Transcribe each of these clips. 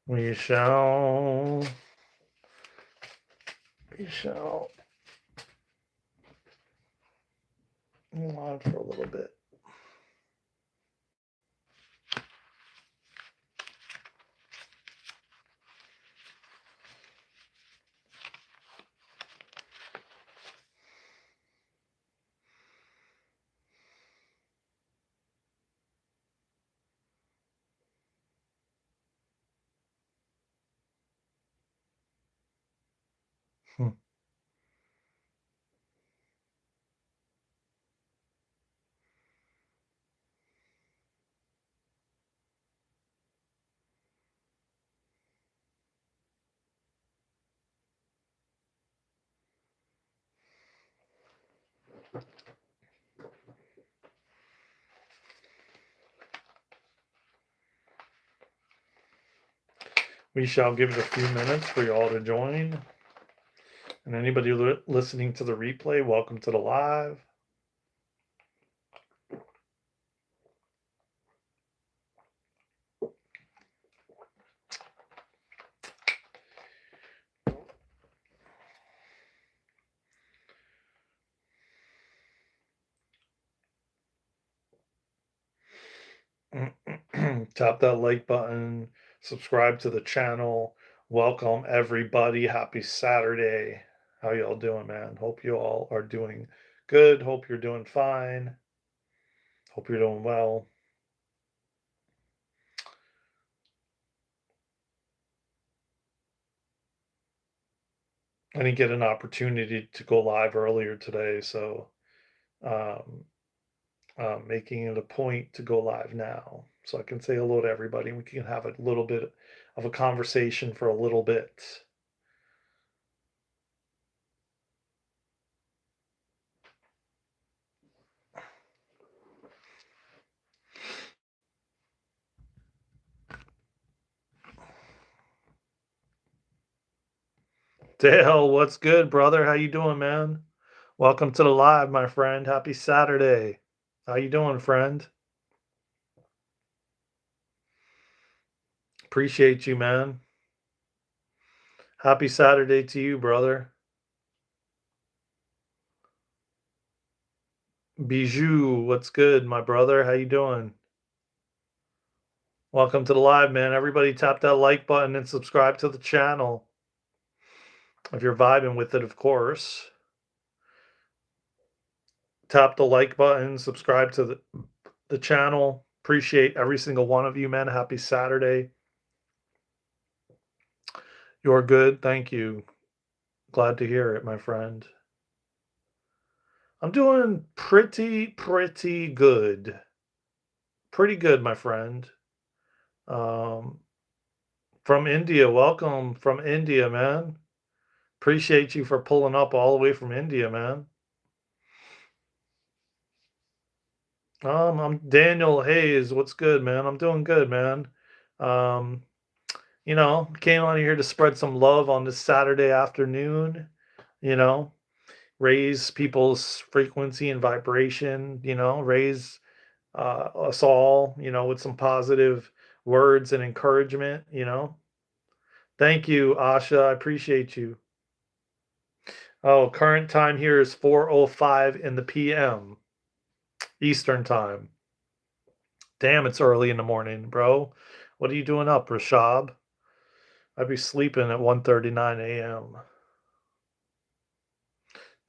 We shall live for a little bit. Hmm. We shall give it a few minutes for you all to join. And anybody listening to the replay, welcome to the live. Tap that like button, subscribe to the channel. Welcome everybody. Happy Saturday. How y'all doing, man? Hope you all are doing good. Hope you're doing fine. Hope you're doing well. I didn't get an opportunity to go live earlier today, so um, making it a point to go live now so I can say hello to everybody. We can have a little bit of a conversation for a little bit. Dale, what's good, brother? How you doing, man? Welcome to the live, my friend. Happy Saturday. How you doing, friend? Appreciate you, man. Happy Saturday to you, brother. Bijou, what's good, my brother? How you doing? Welcome to the live, man. Everybody tap that like button and subscribe to the channel. If you're vibing with it, of course. Tap the like button, subscribe to the channel. Appreciate every single one of you, man. Happy Saturday. You're good. Thank you. Glad to hear it, my friend. I'm doing pretty good. Pretty good, my friend. Um, from India. Welcome from India, man. Appreciate you for pulling up all the way from India, man. I'm Daniel Hayes. What's good, man? I'm doing good, man. Um, came on here to spread some love on this Saturday afternoon, you know, raise people's frequency and vibration, raise us all, with some positive words and encouragement. Thank you, Asha. I appreciate you. Oh, current time here is 4:05 in the PM, Eastern time. Damn, it's early in the morning, bro. What are you doing up, Rashab? I'd be sleeping at 1:39 a.m.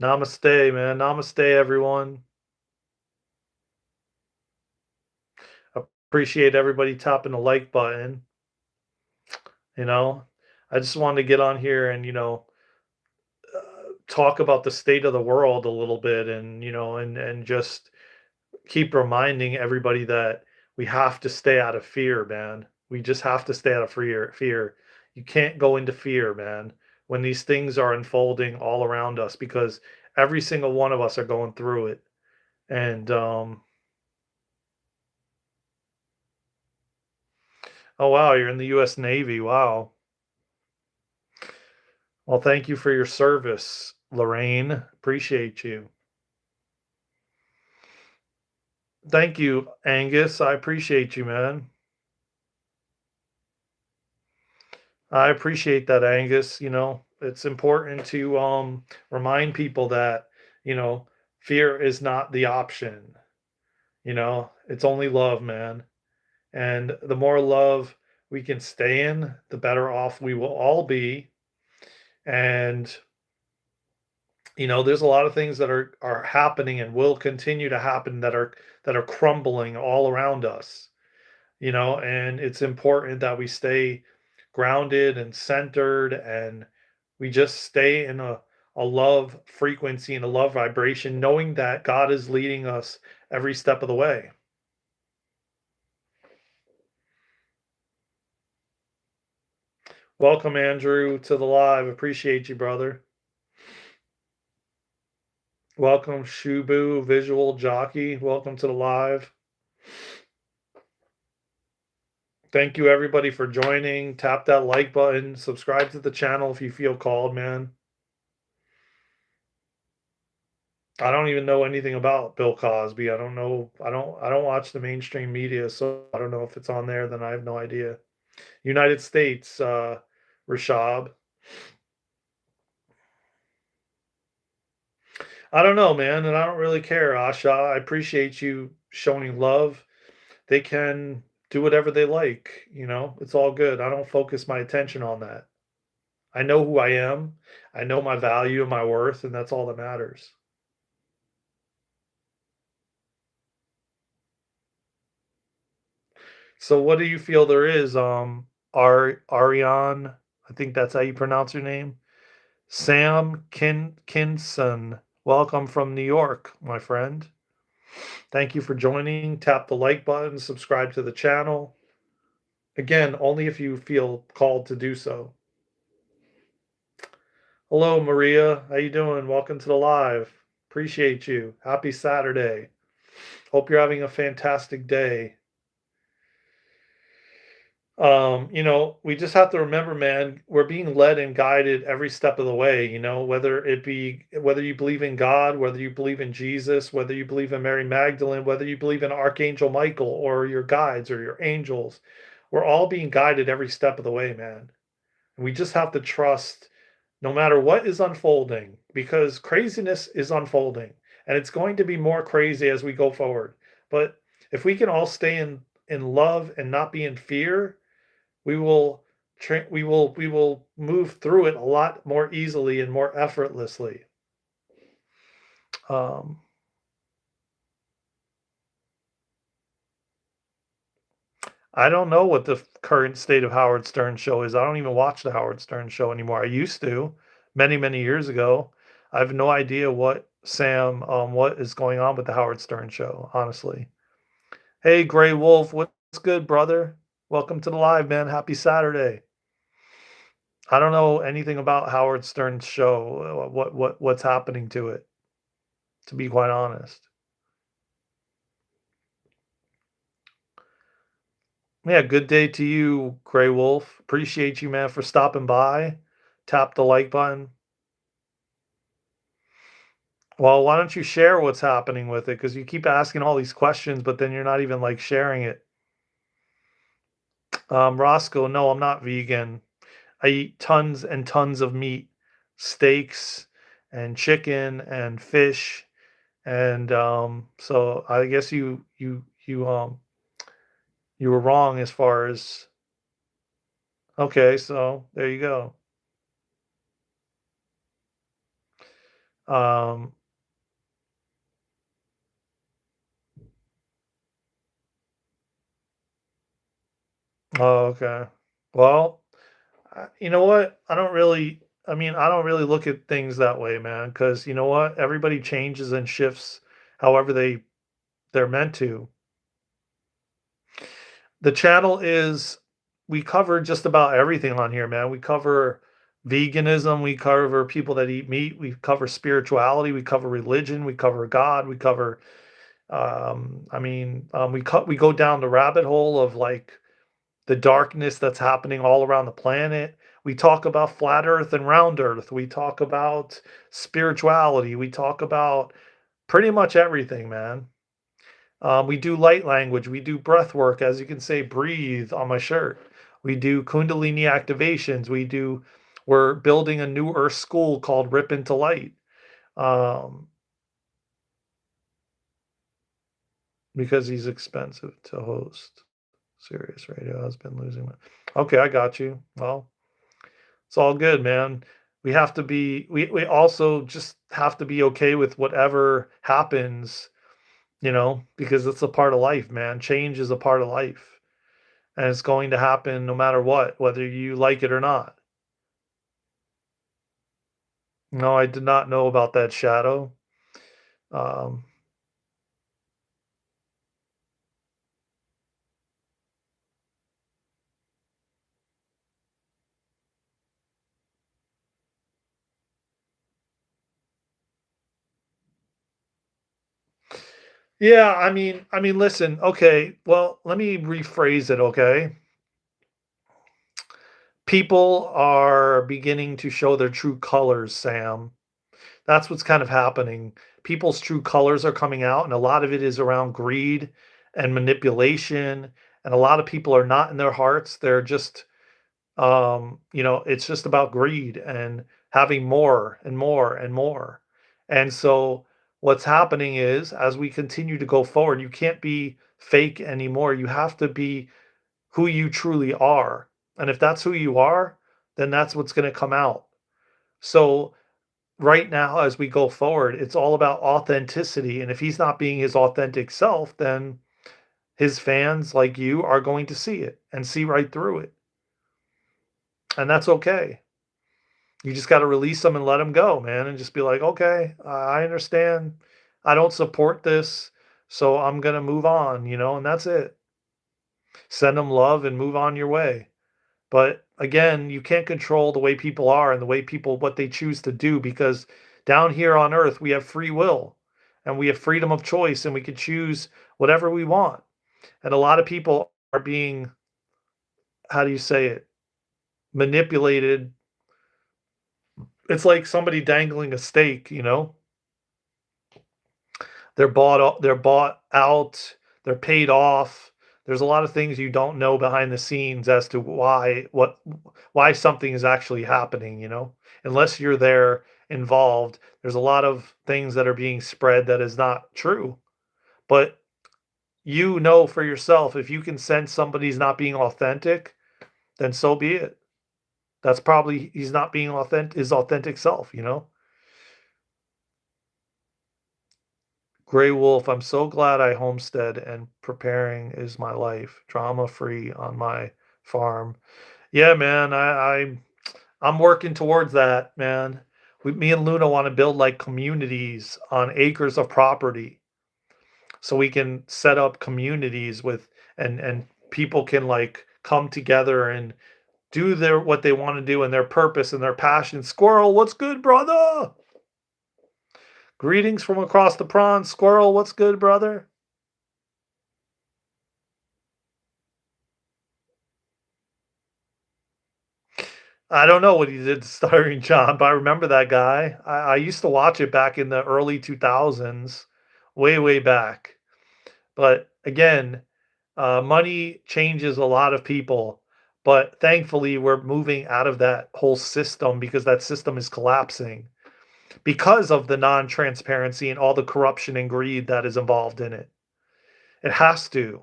Namaste, man. Namaste, everyone. Appreciate everybody tapping the like button. You know, I just wanted to get on here and, talk about the state of the world a little bit and, and just keep reminding everybody that we have to stay out of fear, man. We just have to stay out of fear. You can't go into fear, man, when these things are unfolding all around us because every single one of us are going through it. And oh wow, you're in the US Navy. Wow. Well, thank you for your service, Lorraine. Appreciate you. Thank you, Angus. I appreciate you, man. I appreciate that, Angus. It's important to remind people that, you know, fear is not the option. It's only love, man. And the more love we can stay in, the better off we will all be. And there's a lot of things that are happening and will continue to happen that are crumbling all around us. And it's important that we stay grounded and centered, and we just stay in a love frequency and a love vibration, knowing that God is leading us every step of the way. Welcome, Andrew, to the live. Appreciate you, brother. Welcome, Shubu, Visual Jockey. Welcome to the live. Thank you, everybody, for joining. Tap that like button. Subscribe to the channel if you feel called, man. I don't even know anything about Bill Cosby. I don't know. I don't watch the mainstream media, so I don't know if it's on there. Then I have no idea. United States, Rashab. I don't know, man, and I don't really care, Asha. I appreciate you showing love. They can do whatever they like. It's all good. I don't focus my attention on that. I know who I am. I know my value and my worth, and that's all that matters. So what do you feel there is? Ariane, I think that's how you pronounce your name. Sam Kinson. Welcome from New York, my friend. Thank you for joining. Tap the like button, subscribe to the channel. Again, only if you feel called to do so. Hello, Maria. How you doing? Welcome to the live. Appreciate you. Happy Saturday. Hope you're having a fantastic day. We just have to remember, man, we're being led and guided every step of the way, whether you believe in God, whether you believe in Jesus, whether you believe in Mary Magdalene, whether you believe in Archangel Michael or your guides or your angels. We're all being guided every step of the way, man. And we just have to trust no matter what is unfolding, because craziness is unfolding and it's going to be more crazy as we go forward. But if we can all stay in love and not be in fear, we will move through it a lot more easily and more effortlessly. Um, I don't know what the current state of Howard Stern show is. I don't even watch the Howard Stern show anymore. I used to many, many years ago. I have no idea what is going on with the Howard Stern show, honestly. Hey, Gray Wolf, what's good, brother? Welcome to the live, man. Happy Saturday. I don't know anything about Howard Stern's show. What's happening to it, to be quite honest. Yeah, good day to you, Gray Wolf. Appreciate you, man, for stopping by. Tap the like button. Well, why don't you share what's happening with it? Because you keep asking all these questions, but then you're not even like sharing it. Roscoe, no, I'm not vegan. I eat tons and tons of meat, steaks and chicken and fish. And so I guess you were wrong as far as okay, so there you go. Um, oh, okay. Well, you know what? I don't really look at things that way, man, because you know what? Everybody changes and shifts however they're meant to. The channel is we cover just about everything on here, man. We cover veganism, we cover people that eat meat, we cover spirituality, we cover religion, we cover God, we cover we go down the rabbit hole of like the darkness that's happening all around the planet. We talk about flat earth and round earth. We talk about spirituality. We talk about pretty much everything, man. We do light language. We do breath work, as you can say, breathe on my shirt. We do Kundalini activations. We're building a new Earth school called Rip into Light. Um, because he's expensive to host. Sirius Radio has been losing. Okay, I got you. Well, it's all good, man. We also just have to be okay with whatever happens, because it's a part of life, man. Change is a part of life. And it's going to happen no matter what, whether you like it or not. No, I did not know about that shadow. Um, yeah, I mean, listen, okay, well, let me rephrase it, okay? People are beginning to show their true colors, Sam. That's what's kind of happening. People's true colors are coming out, and a lot of it is around greed and manipulation. And a lot of people are not in their hearts. They're just, it's just about greed and having more and more and more. And so, what's happening is, as we continue to go forward, you can't be fake anymore. You have to be who you truly are. And if that's who you are, then that's what's going to come out. So, right now as we go forward, it's all about authenticity. And if he's not being his authentic self, then his fans like you are going to see it and see right through it. And that's okay. You just got to release them and let them go, man. And just be like, okay, I understand. I don't support this. So I'm going to move on, and that's it. Send them love and move on your way. But again, you can't control the way people are and the way people what they choose to do because down here on earth we have free will and we have freedom of choice and we can choose whatever we want. And a lot of people are being, how do you say it, manipulated. It's like somebody dangling a steak. They're bought out, they're paid off. There's a lot of things you don't know behind the scenes as to why something is actually happening. Unless you're there involved, there's a lot of things that are being spread that is not true. But you know for yourself, if you can sense somebody's not being authentic, then so be it. That's probably he's not being authentic his authentic self. Gray Wolf, I'm so glad I homestead and preparing is my life. Drama free on my farm. Yeah, man, I'm working towards that, man. Me and Luna want to build like communities on acres of property so we can set up communities with and people can like come together and do their what they want to do and their purpose and their passion. Squirrel, what's good, brother? Greetings from across the pond. Squirrel, what's good, brother? I don't know what he did starring John, but I remember that guy. I used to watch it back in the early 2000s, way, way back. But again, money changes a lot of people. But thankfully, we're moving out of that whole system because that system is collapsing because of the non transparency and all the corruption and greed that is involved in it. It has to.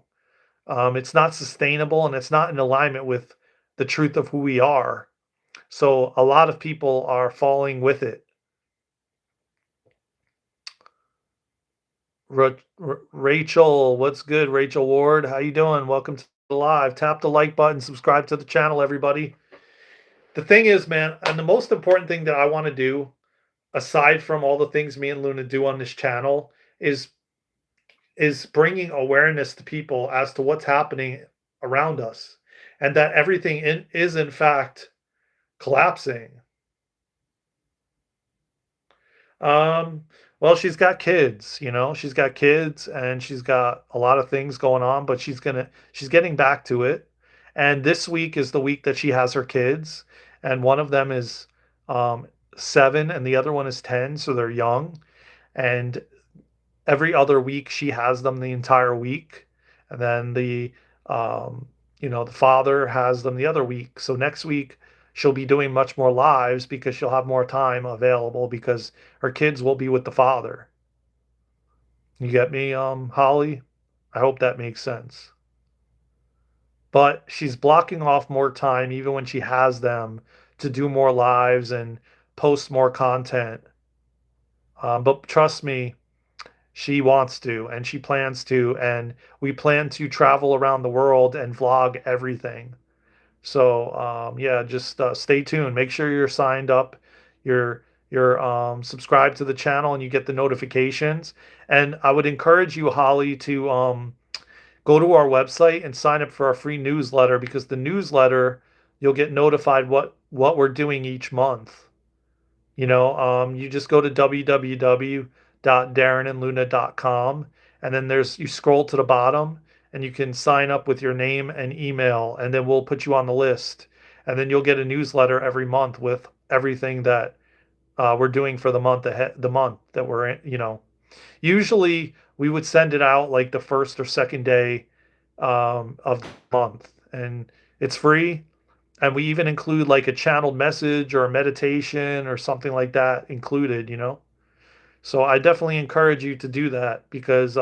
It's not sustainable and it's not in alignment with the truth of who we are. So a lot of people are falling with it. Rachel, what's good? Rachel Ward, how you doing? Welcome to the live. Tap the like button, subscribe to the channel, everybody. The thing is, man, and the most important thing that I want to do, aside from all the things me and Luna do on this channel, is bringing awareness to people as to what's happening around us, and that everything is in fact collapsing. Um, well, she's got kids, she's got kids and she's got a lot of things going on, but she's getting back to it. And this week is the week that she has her kids, and one of them is 7 and the other one is 10, so they're young. And every other week she has them the entire week. And then the um The father has them the other week. So next week she'll be doing much more lives because she'll have more time available because her kids will be with the father. You get me, Holly? I hope that makes sense. But she's blocking off more time even when she has them to do more lives and post more content. But trust me, she wants to and she plans to, and we plan to travel around the world and vlog everything. So yeah, just stay tuned. Make sure you're signed up, you're subscribed to the channel, and you get the notifications. And I would encourage you, Holly, to go to our website and sign up for our free newsletter because the newsletter you'll get notified what we're doing each month. You just go to www.darenandluna.com, and then you scroll to the bottom and you can sign up with your name and email, and then we'll put you on the list. And then you'll get a newsletter every month with everything that we're doing for the month ahead, the month that we're in. Usually we would send it out like the first or second day of the month, and it's free. And we even include like a channeled message or a meditation or something like that included. So I definitely encourage you to do that because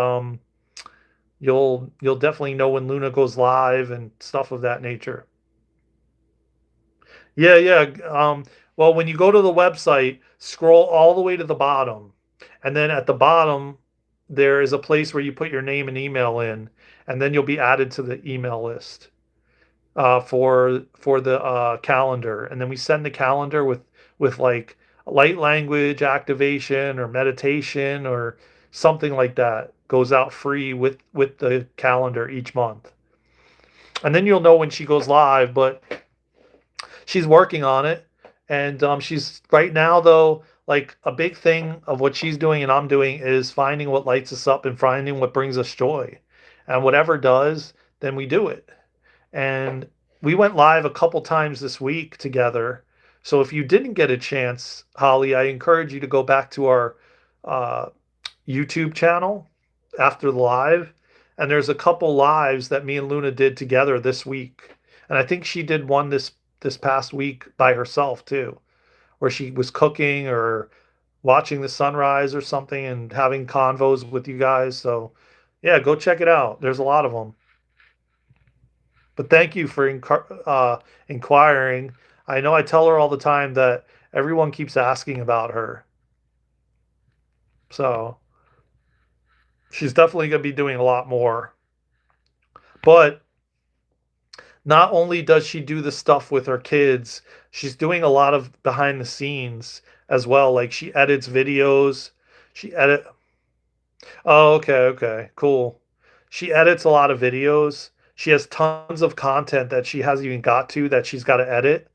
you'll definitely know when Luna goes live and stuff of that nature. Yeah, yeah. Well, when you go to the website, scroll all the way to the bottom, and then at the bottom there is a place where you put your name and email in, and then you'll be added to the email list for the calendar, and then we send the calendar with like light language activation or meditation or something like that goes out free with the calendar each month, and then you'll know when she goes live. But she's working on it, and she's right now though. Like a big thing of what she's doing and I'm doing is finding what lights us up and finding what brings us joy, and whatever does, then we do it. And we went live a couple times this week together. So if you didn't get a chance, Holly, I encourage you to go back to our uh, YouTube channel after the live. And there's a couple lives that me and Luna did together this week. And I think she did one this past week by herself too, where she was cooking or watching the sunrise or something and having convos with you guys. So yeah, go check it out. There's a lot of them. But thank you for inquiring. I know I tell her all the time that everyone keeps asking about her. So she's definitely going to be doing a lot more. But not only does she do the stuff with her kids, she's doing a lot of behind the scenes as well. Like she edits videos. She edit. Oh, okay, okay, cool. She edits a lot of videos. She has tons of content that she hasn't even got to that she's got to edit.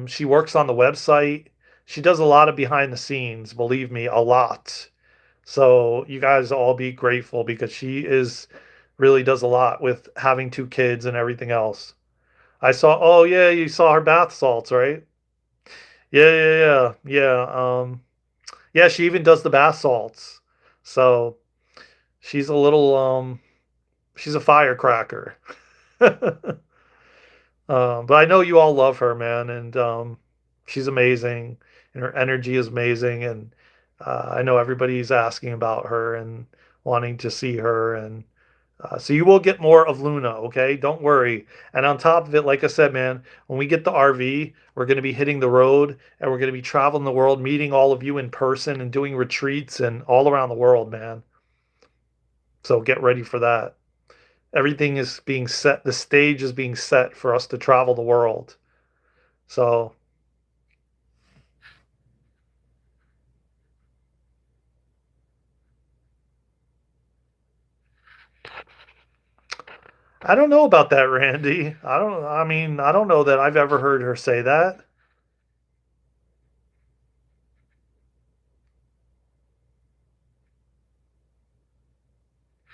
She works on the website. She does a lot of behind the scenes, believe me, a lot. So you guys all be grateful because she is really does a lot with having two kids and everything else. I saw, oh yeah, you saw her bath salts, right? Yeah, yeah, yeah, yeah. Yeah, she even does the bath salts. So she's a little, she's a firecracker. But I know you all love her, man, and she's amazing, and her energy is amazing, and I know everybody's asking about her and wanting to see her, and so you will get more of Luna, okay? Don't worry. And on top of it, like I said, man, when we get the RV, we're going to be hitting the road, and we're going to be traveling the world, meeting all of you in person, and doing retreats and all around the world, man. So get ready for that. Everything is being set. The stage is being set for us to travel the world. So I don't know about that, Randy. I mean, I don't know that I've ever heard her say that.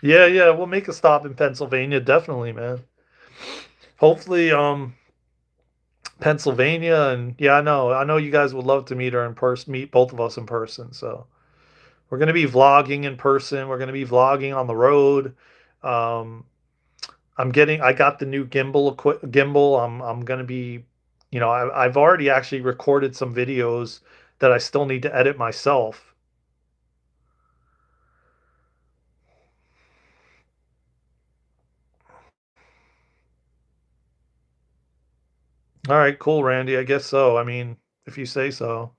Yeah, yeah, we'll make a stop in Pennsylvania, definitely, man. Hopefully, Pennsylvania, and yeah, I know you guys would love to meet her in person, meet both of us in person. So we're gonna be vlogging in person. We're gonna be vlogging on the road. Um, I got the new gimbal. I'm gonna be, I've already actually recorded some videos that I still need to edit myself. All right, cool, Randy. I guess so. I mean, if you say so.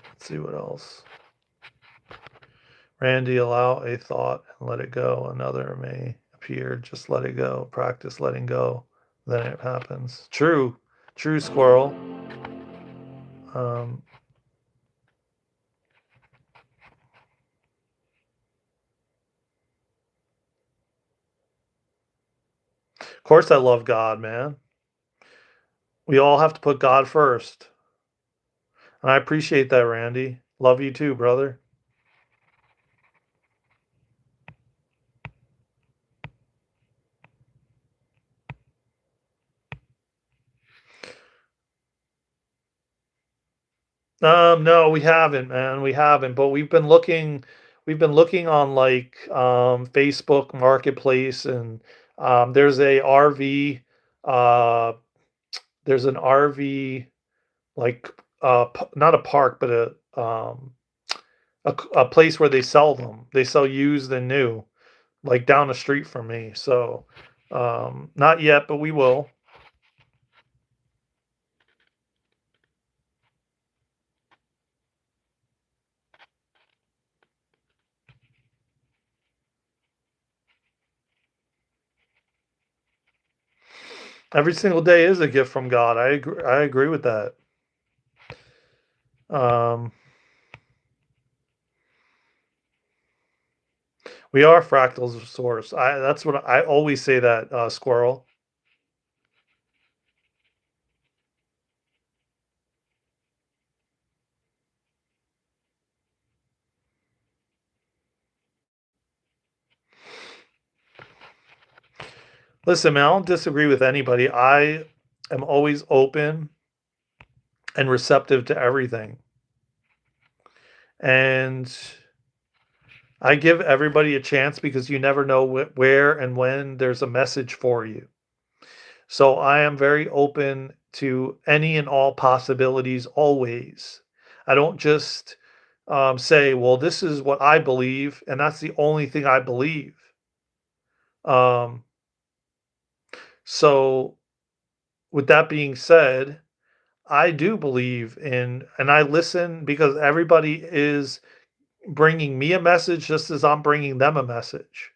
Let's see what else. Randy, allow a thought and let it go. Another may appear. Just let it go. Practice letting go. Then it happens. True. True, squirrel. Um, of course, I love God, man. We all have to put God first. And I appreciate that, Randy. Love you too, brother. No, we haven't, man. We haven't, but we've been looking on like Facebook Marketplace, and there's a RV uh there's an RV, like not a park, but a place where they sell them. They sell used and new, like down the street from me. So not yet, but we will. Every single day is a gift from God. I agree with that. Um, we are fractals of source. That's what I always say, that squirrel. Listen, man, I don't disagree with anybody. I am always open and receptive to everything. And I give everybody a chance because you never know where and when there's a message for you. So I am very open to any and all possibilities always. I don't just say, well, this is what I believe, and that's the only thing I believe. Um, so, with that being said, I do believe in, and I listen because everybody is bringing me a message just as I'm bringing them a message.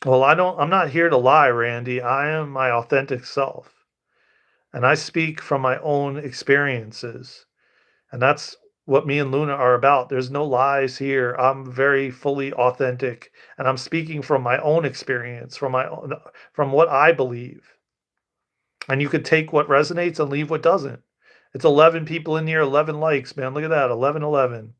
Well, I'm not here to lie, Randy. I am my authentic self, and I speak from my own experiences. And that's what me and Luna are about. There's no lies here. I'm very fully authentic, and I'm speaking from my own experience, from what I believe. And you could take what resonates and leave what doesn't. It's 11 people in here, 11 likes, man. Look at that. 11, 11.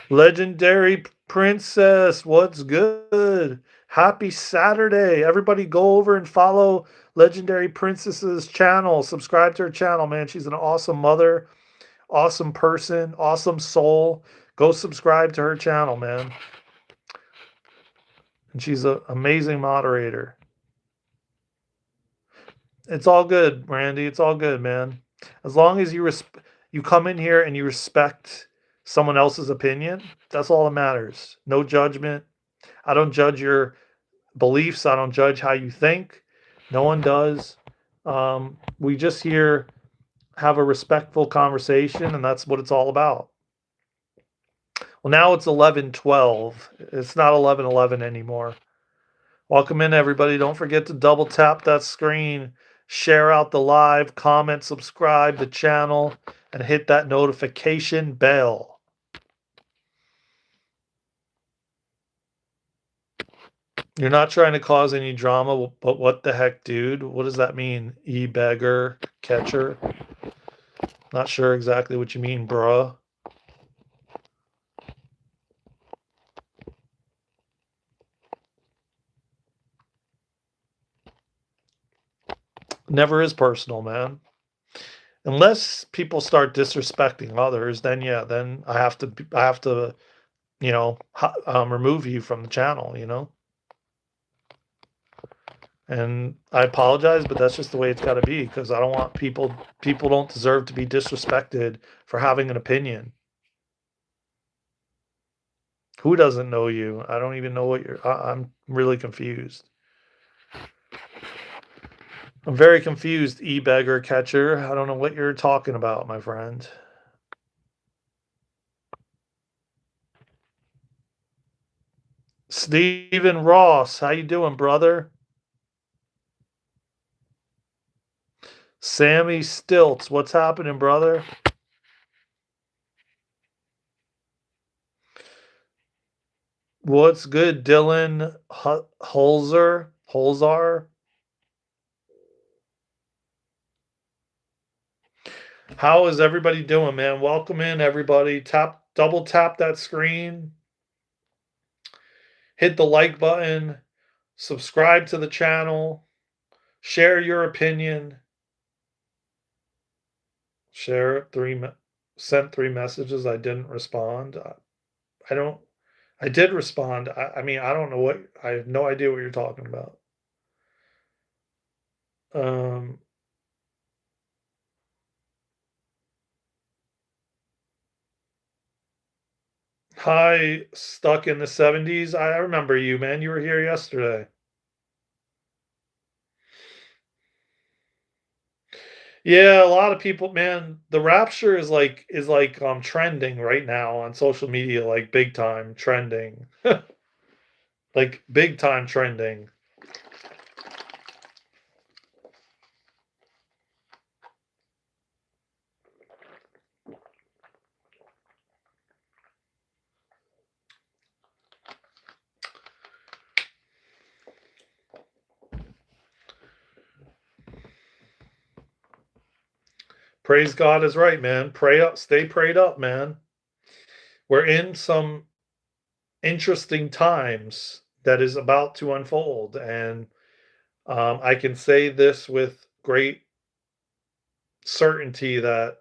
Legendary Princess, what's good? Happy Saturday. Everybody go over and follow Legendary Princess's channel. Subscribe to her channel, man. She's an awesome mother, awesome person, awesome soul. Go subscribe to her channel, man. And she's an amazing moderator. It's all good, Randy. It's all good, man. As long as you come in here and you respect someone else's opinion, that's all that matters. No judgment. I don't judge your beliefs. I don't judge how you think. No one does. We just here have a respectful conversation, and that's what it's all about. Well, now it's 11:12. It's not 11:11 anymore. Welcome in, everybody. Don't forget to double tap that screen, share out the live, comment, subscribe the channel, and hit that notification bell. You're not trying to cause any drama, but what the heck, dude? What does that mean? E-beggar catcher? Not sure exactly what you mean, bruh. Never is personal, man. Unless people start disrespecting others, then yeah, then I have to, remove you from the channel, And I apologize, but that's just the way it's got to be because I don't want people don't deserve to be disrespected for having an opinion. Who doesn't know you? I don't even know what I'm really confused. I'm very confused, e-beggar catcher. I don't know what you're talking about, my friend. Stephen Ross, how you doing, brother? Sammy Stilts, what's happening, brother? What's good, Dylan Holzar? How is everybody doing, man? Welcome in, everybody. Double tap that screen, hit the like button, subscribe to the channel, share your opinion, share sent 3 messages. I didn't respond. I don't. I did respond. I mean, I don't know what. I have no idea what you're talking about. Um, Hi, stuck in the 70s. I remember you, man. You were here yesterday. Yeah, a lot of people, man, the rapture is like trending right now on social media, like big time trending. Like big time trending. Praise God is right, man. Pray up, stay prayed up, man. We're in some interesting times that is about to unfold, and I can say this with great certainty that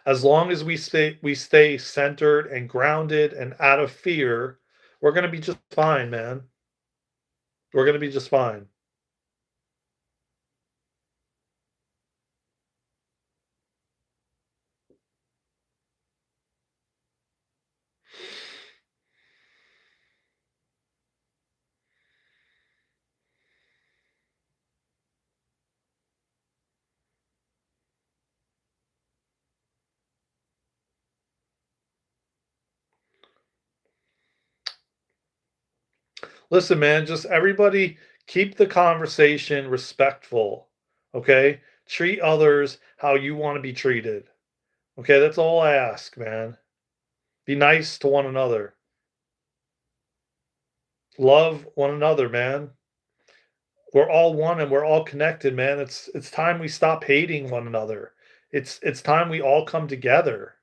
as long as we stay centered and grounded and out of fear, we're gonna be just fine, man. We're gonna be just fine. Listen, man, just everybody keep the conversation respectful. Okay? Treat others how you want to be treated. Okay, that's all I ask, man. Be nice to one another. Love one another, man. We're all one and we're all connected, man. It's time we stop hating one another. It's time we all come together.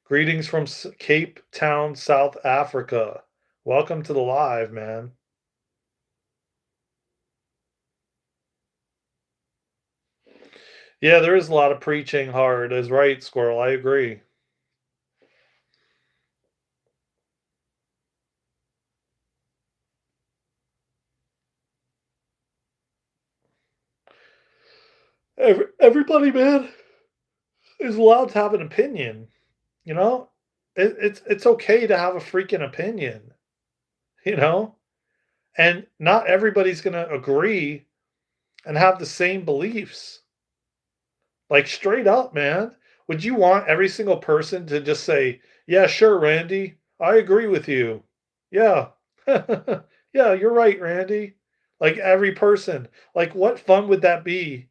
Greetings from Cape Town, South Africa. Welcome to the live, man. Yeah, there is a lot of preaching hard, is right, Squirrel. I agree. Everybody, man, is allowed to have an opinion. You know, it's okay to have a freaking opinion. You know, and not everybody's gonna agree and have the same beliefs. Like straight up, man. would you want every single person to just say, "Yeah, sure, Randy. I agree with you. Yeah. Yeah, you're right, Randy." Like every person. Like what fun would that be?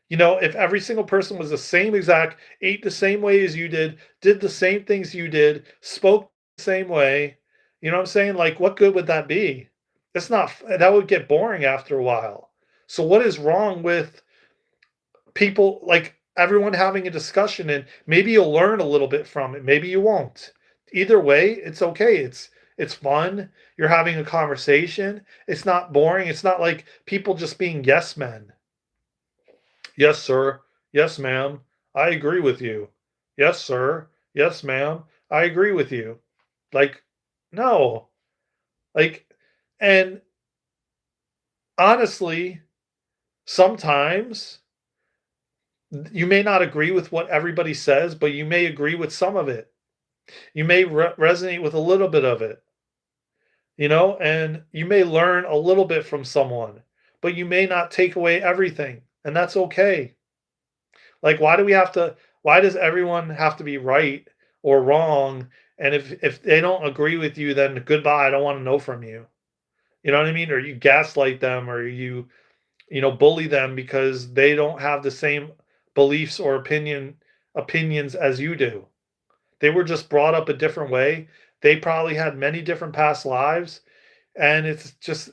If every single person was the same exact, ate the same way as you did the same things you did, spoke the same way, you know what I'm saying? Like, what good would that be? It's not, that would get boring after a while. So, what is wrong with people, like everyone having a discussion and maybe you'll learn a little bit from it, maybe you won't. Either way, it's okay. It's fun. You're having a conversation. It's not boring. It's not like people just being yes men. Yes, sir. Yes, ma'am. I agree with you. Yes, sir. Yes, ma'am. I agree with you. Like, no. Like, and honestly, sometimes you may not agree with what everybody says, but you may agree with some of it. You may resonate with a little bit of it, and you may learn a little bit from someone, but you may not take away everything. And that's okay. Like, why does everyone have to be right or wrong? And if they don't agree with you, then goodbye. I don't want to know from you. You know what I mean? Or you gaslight them or you bully them because they don't have the same beliefs or opinions as you do. They were just brought up a different way. They probably had many different past lives. And it's just,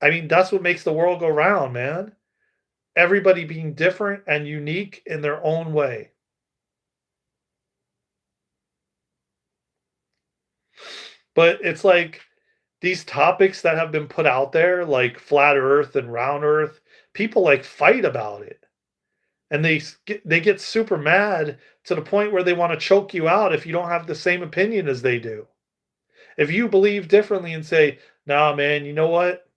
I mean, that's what makes the world go round, man. Everybody being different and unique in their own way. But it's like these topics that have been put out there, like flat Earth and round Earth, people like fight about it, and they get super mad to the point where they want to choke you out if you don't have the same opinion as they do. If you believe differently and say, "Nah, man, you know what?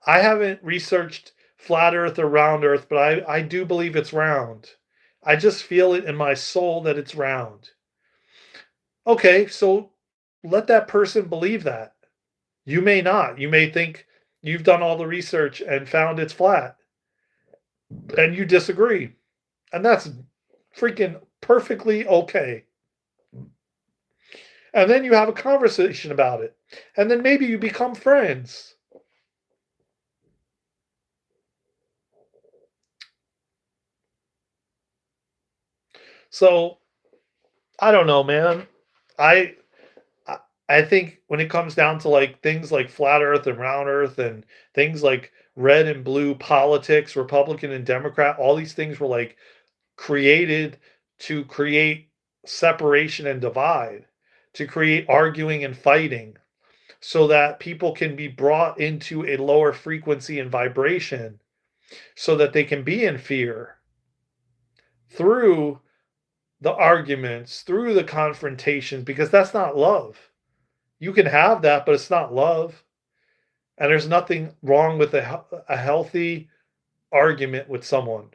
I haven't researched flat Earth or round Earth, but I do believe it's round. I just feel it in my soul that it's round." Okay, so let that person believe that. You may not. You may think you've done all the research and found it's flat, and you disagree. And that's freaking perfectly okay. And then you have a conversation about it. And then maybe you become friends. So I don't know, man. I I I think when it comes down to like things like flat earth and round earth and things like red and blue politics, Republican and Democrat, all these things were like created to create separation and divide, to create arguing and fighting, so that people can be brought into a lower frequency and vibration so that they can be in fear through the arguments, through the confrontations, because that's not love. You can have that, but it's not love. And there's nothing wrong with a healthy argument with someone,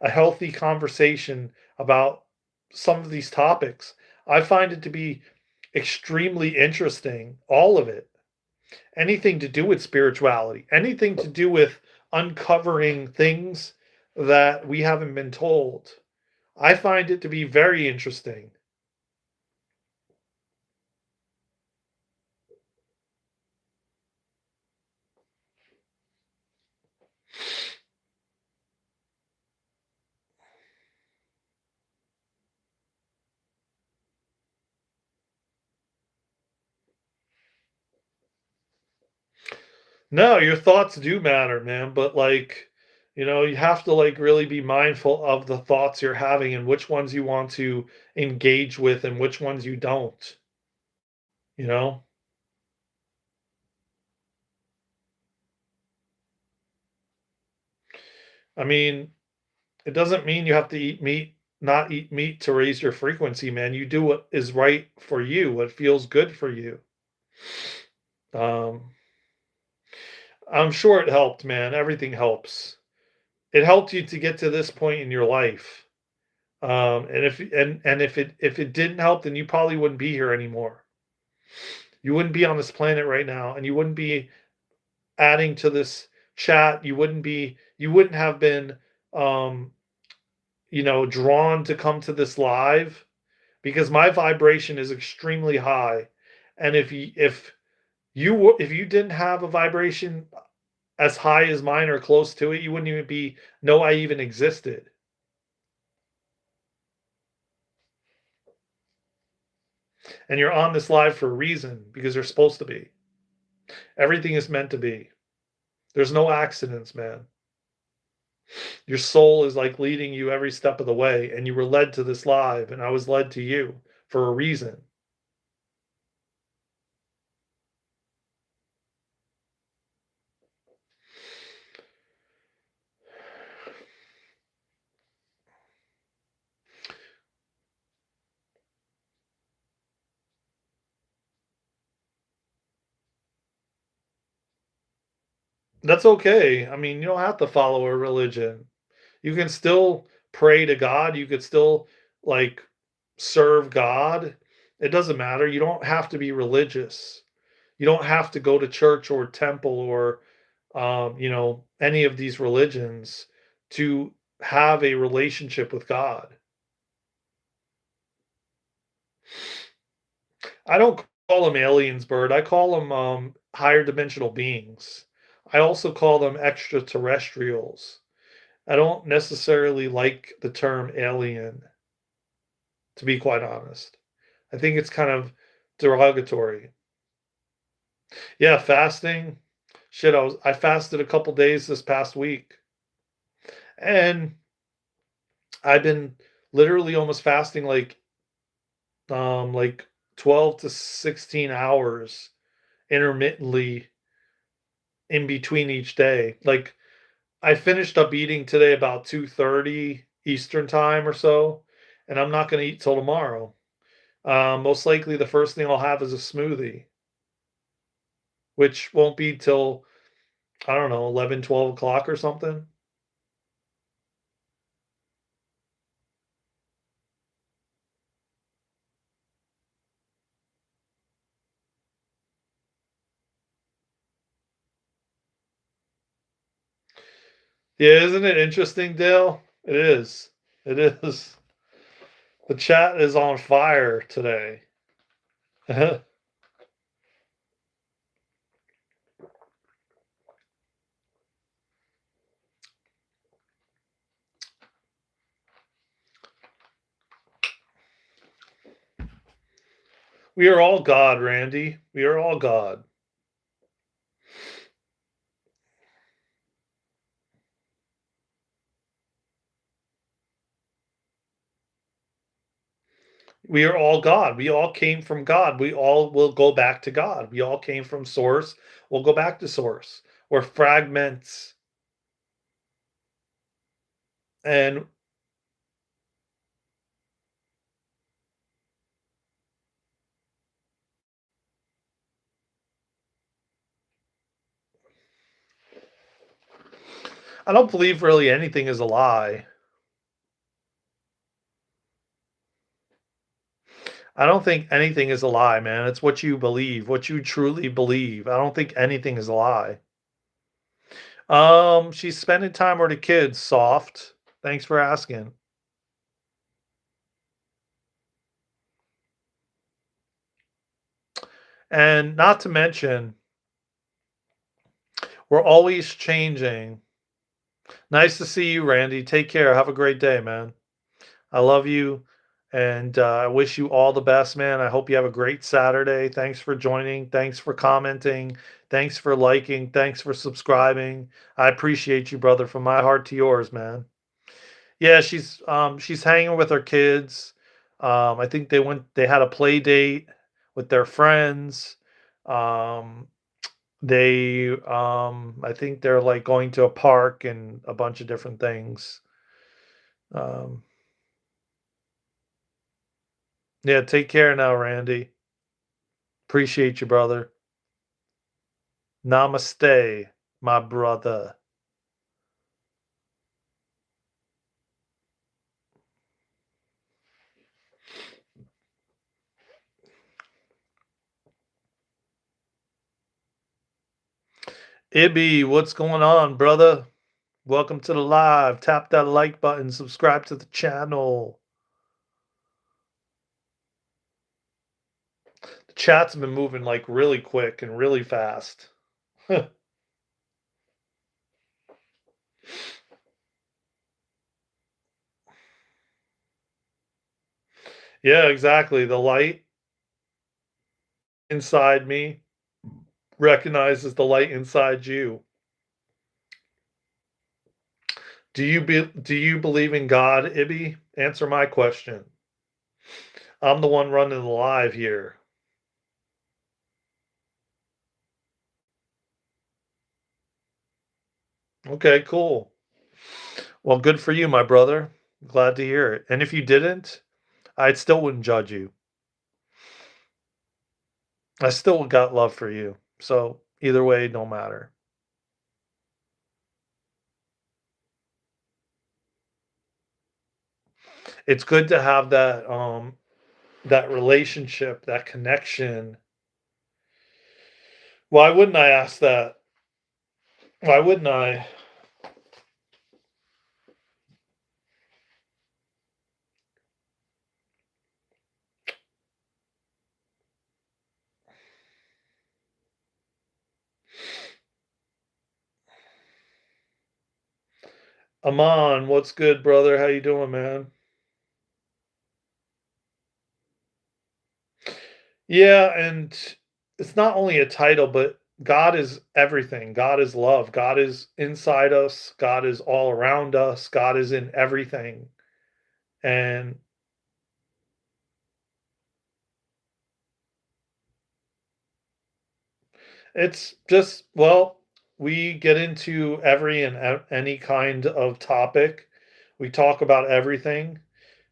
a healthy conversation about some of these topics. I find it to be extremely interesting, all of it. Anything to do with spirituality, anything to do with uncovering things that we haven't been told. I find it to be very interesting. No, your thoughts do matter, man, but like, you have to like really be mindful of the thoughts you're having and which ones you want to engage with and which ones you don't, you know? I mean, it doesn't mean you have to not eat meat to raise your frequency, man. You do what is right for you, what feels good for you. Um, I'm sure it helped, man. Everything helps. It helped you to get to this point in your life. And if it didn't help, then you probably wouldn't be here anymore. You wouldn't be on this planet right now, and you wouldn't be adding to this chat. You wouldn't have been um drawn to come to this live because my vibration is extremely high. And if you didn't have a vibration as high as mine or close to it, you wouldn't even be know I even existed. And you're on this live for a reason because you're supposed to be. Everything is meant to be. There's no accidents, man. Your soul is like leading you every step of the way, and you were led to this live, and I was led to you for a reason. That's okay. I mean, you don't have to follow a religion. You can still pray to God. You could still like serve God. It doesn't matter. You don't have to be religious. You don't have to go to church or temple or any of these religions to have a relationship with God. I don't call them aliens, Bird. I call them higher dimensional beings. I also call them extraterrestrials. I don't necessarily like the term alien, to be quite honest. I think it's kind of derogatory. Yeah, fasting. Shit, I fasted a couple days this past week. And I've been literally almost fasting like 12 to 16 hours intermittently in between each day. Like I finished up eating today about 2:30 Eastern time or so, and I'm not going to eat till tomorrow. Most likely the first thing I'll have is a smoothie, which won't be till I don't know, 11, 12 o'clock or something. Yeah, isn't it interesting, Dale? It is. It is. The chat is on fire today. We are all God, Randy. We are all God. We are all God. We all came from God. We all will go back to God. We all came from source. We'll go back to source. We're fragments. And I don't believe really anything is a lie. I don't think anything is a lie, man. It's what you believe, what you truly believe. I don't think anything is a lie. She's spending time with the kids, soft. Thanks for asking. And not to mention, we're always changing. Nice to see you, Randy. Take care. Have a great day, man. I love you, and I wish you all the best, man. I hope you have a great Saturday. Thanks for joining. Thanks for commenting. Thanks for liking. Thanks for subscribing. I appreciate you, brother, from my heart to yours, man. Yeah, she's hanging with her kids. I think they had a play date with their friends. Um, I think they're like going to a park and a bunch of different things. Um, yeah, take care now, Randy. Appreciate you, brother. Namaste, my brother. Ibby, what's going on, brother? Welcome to the live. Tap that like button, subscribe to the channel. The chat's been moving like really quick and really fast. Yeah, exactly. The light inside me recognizes the light inside you. Do you believe in God, Ibby? Answer my question. I'm the one running the live here. Okay, cool. Well, good for you, my brother. Glad to hear it. And if you didn't, I still wouldn't judge you. I still got love for you. So either way, no matter. It's good to have that relationship, that connection. Why wouldn't I ask that? Why wouldn't I? Aman, what's good, brother? How you doing, man? Yeah, and it's not only a title, but God is everything. God is love. God is inside us. God is all around us. God is in everything. And it's just, well, we get into every and any kind of topic. We talk about everything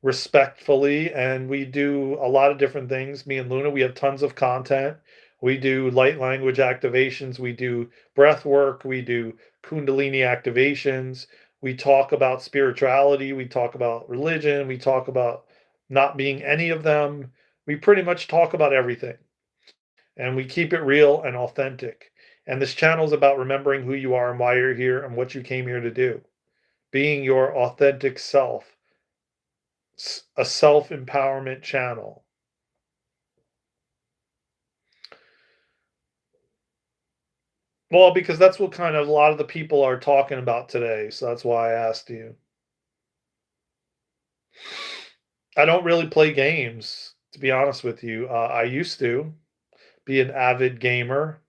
respectfully, and we do a lot of different things. Me and Luna, we have tons of content. We do light language activations, we do breath work, we do Kundalini activations. We talk about spirituality, we talk about religion, we talk about not being any of them. We pretty much talk about everything and we keep it real and authentic. And this channel is about remembering who you are and why you're here and what you came here to do. Being your authentic self, a self empowerment channel. Well, because that's what kind of a lot of the people are talking about today. So that's why I asked you. I don't really play games, to be honest with you. I used to be an avid gamer.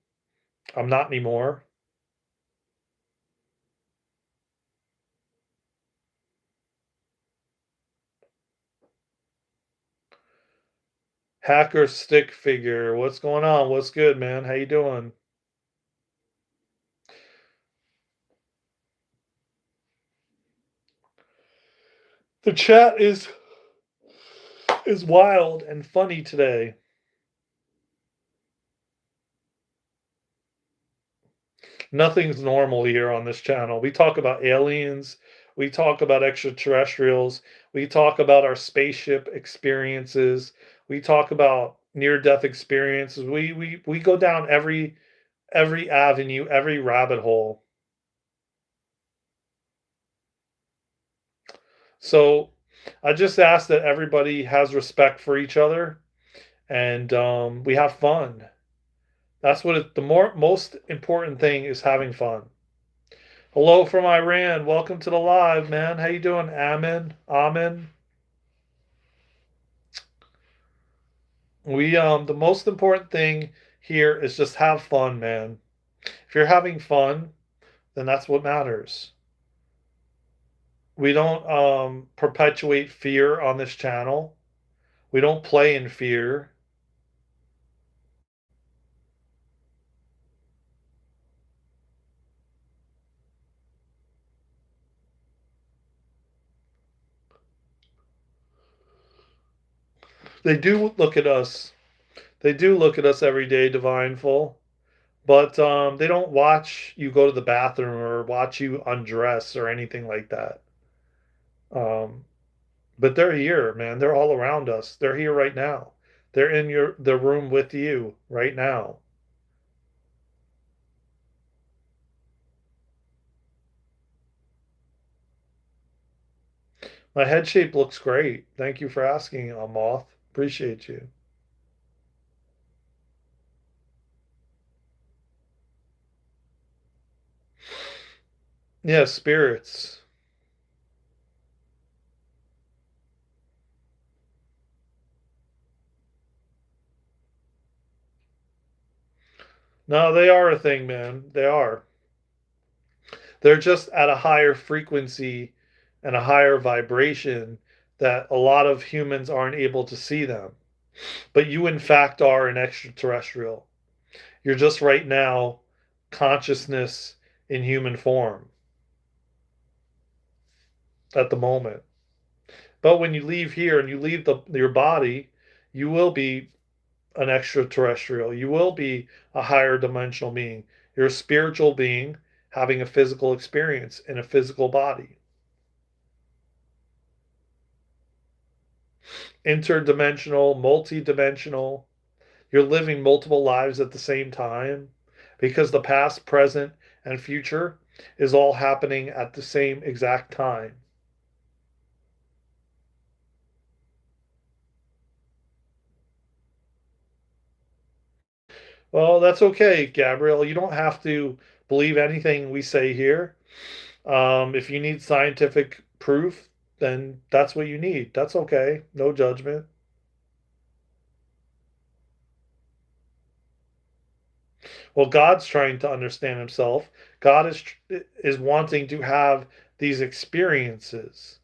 I'm not anymore. Hacker stick figure. What's going on? What's good, man? How you doing? The chat is wild and funny today. Nothing's normal here on this channel. We talk about aliens, we talk about extraterrestrials, we talk about our spaceship experiences, we talk about near-death experiences. We go down every avenue, every rabbit hole. So I just ask that everybody has respect for each other and we have fun. That's what the most important thing is having fun. Hello from Iran. Welcome to the live, man. How you doing, Amin? Amin. The most important thing here is just have fun, man. If you're having fun, then that's what matters. We don't perpetuate fear on this channel. We don't play in fear. They do look at us. They do look at us every day, Divineful. But they don't watch you go to the bathroom or watch you undress or anything like that. Um, but they're here, man. They're all around us. They're here right now. They're in the room with you right now. My head shape looks great. Thank you for asking, Moth. Appreciate you. Yeah, spirits. No, they are a thing, man. They are. They're just at a higher frequency and a higher vibration that a lot of humans aren't able to see them. But you, in fact, are an extraterrestrial. You're just right now consciousness in human form at the moment. But when you leave here and you leave your body, you will be an extraterrestrial. You will be a higher dimensional being. You're a spiritual being having a physical experience in a physical body. Interdimensional, multidimensional. You're living multiple lives at the same time because the past, present, and future is all happening at the same exact time. Well, that's okay, Gabriel. You don't have to believe anything we say here. If you need scientific proof, then that's what you need. That's okay. No judgment. Well, God's trying to understand himself. God is wanting to have these experiences.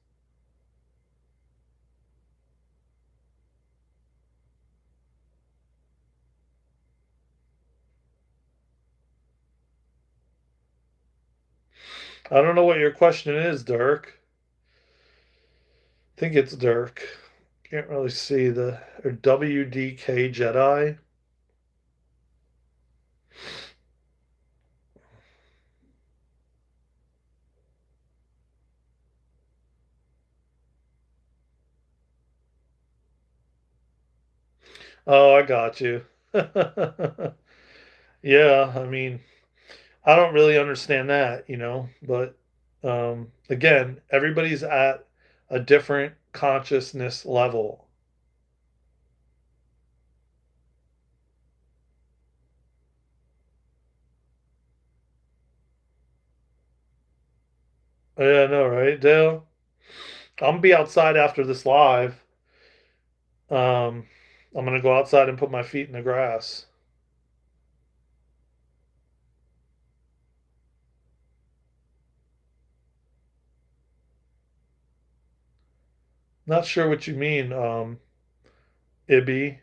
I don't know what your question is, Dirk. I think it's Dirk. Can't really see the or WDK Jedi. Oh, I got you. Yeah, I mean, I don't really understand that, but again, everybody's at a different consciousness level. Yeah, I know, right, Dale? I'm gonna be outside after this live. Um, I'm gonna go outside and put my feet in the grass. Not sure what you mean, Ibby.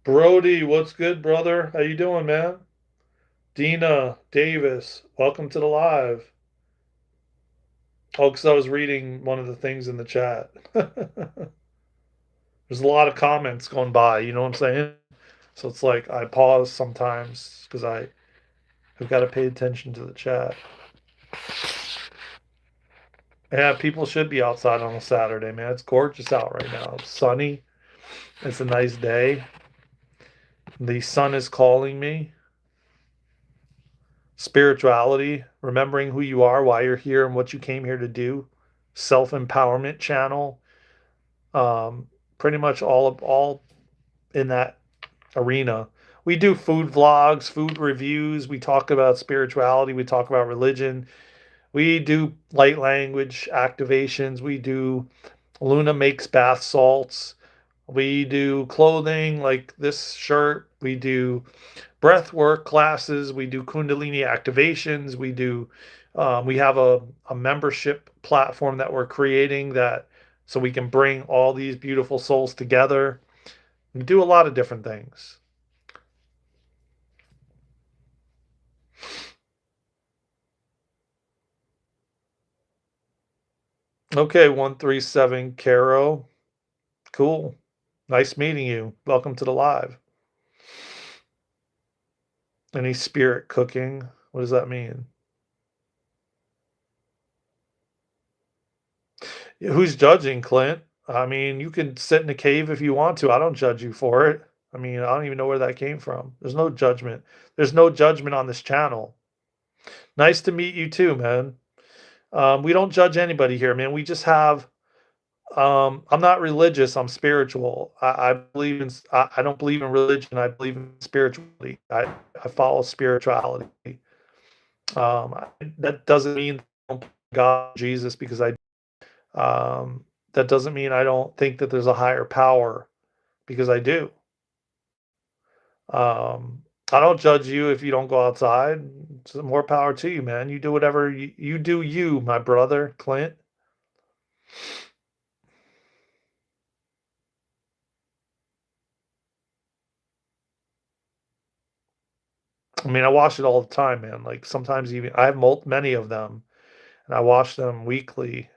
Brody, what's good, brother? How you doing, man? Dina Davis, welcome to the live. Oh, because I was reading one of the things in the chat. There's a lot of comments going by, you know what I'm saying? So it's like I pause sometimes because have got to pay attention to the chat. Yeah, people should be outside on a Saturday, man. It's gorgeous out right now. It's sunny. It's a nice day. The sun is calling me. Spirituality, remembering who you are, why you're here, and what you came here to do. Self empowerment channel. Pretty much all in that arena. We do food vlogs, food reviews. We talk about spirituality. We talk about religion. We do light language activations. We do Luna makes bath salts. We do clothing like this shirt. We do breath work classes. We do Kundalini activations. We have a membership platform that we're creating that so we can bring all these beautiful souls together. We do a lot of different things. Okay, 137 Caro. Cool. Nice meeting you. Welcome to the live. Any spirit cooking? What does that mean? Who's judging, Clint? I mean, you can sit in a cave if you want to. I don't judge you for it. I mean, I don't even know where that came from. There's no judgment. There's no judgment on this channel. Nice to meet you too, man. We don't judge anybody here, man. We just have I'm not religious, I'm spiritual. I believe in I don't believe in religion, I believe in spirituality. I follow spirituality. That doesn't mean I don't believe in God, Jesus, because that doesn't mean I don't think that there's a higher power, because I do. I don't judge you if you don't go outside. It's more power to you, man. You do whatever you do you, my brother, Clint. I mean, I wash it all the time, man. Like sometimes even I have many of them and I wash them weekly.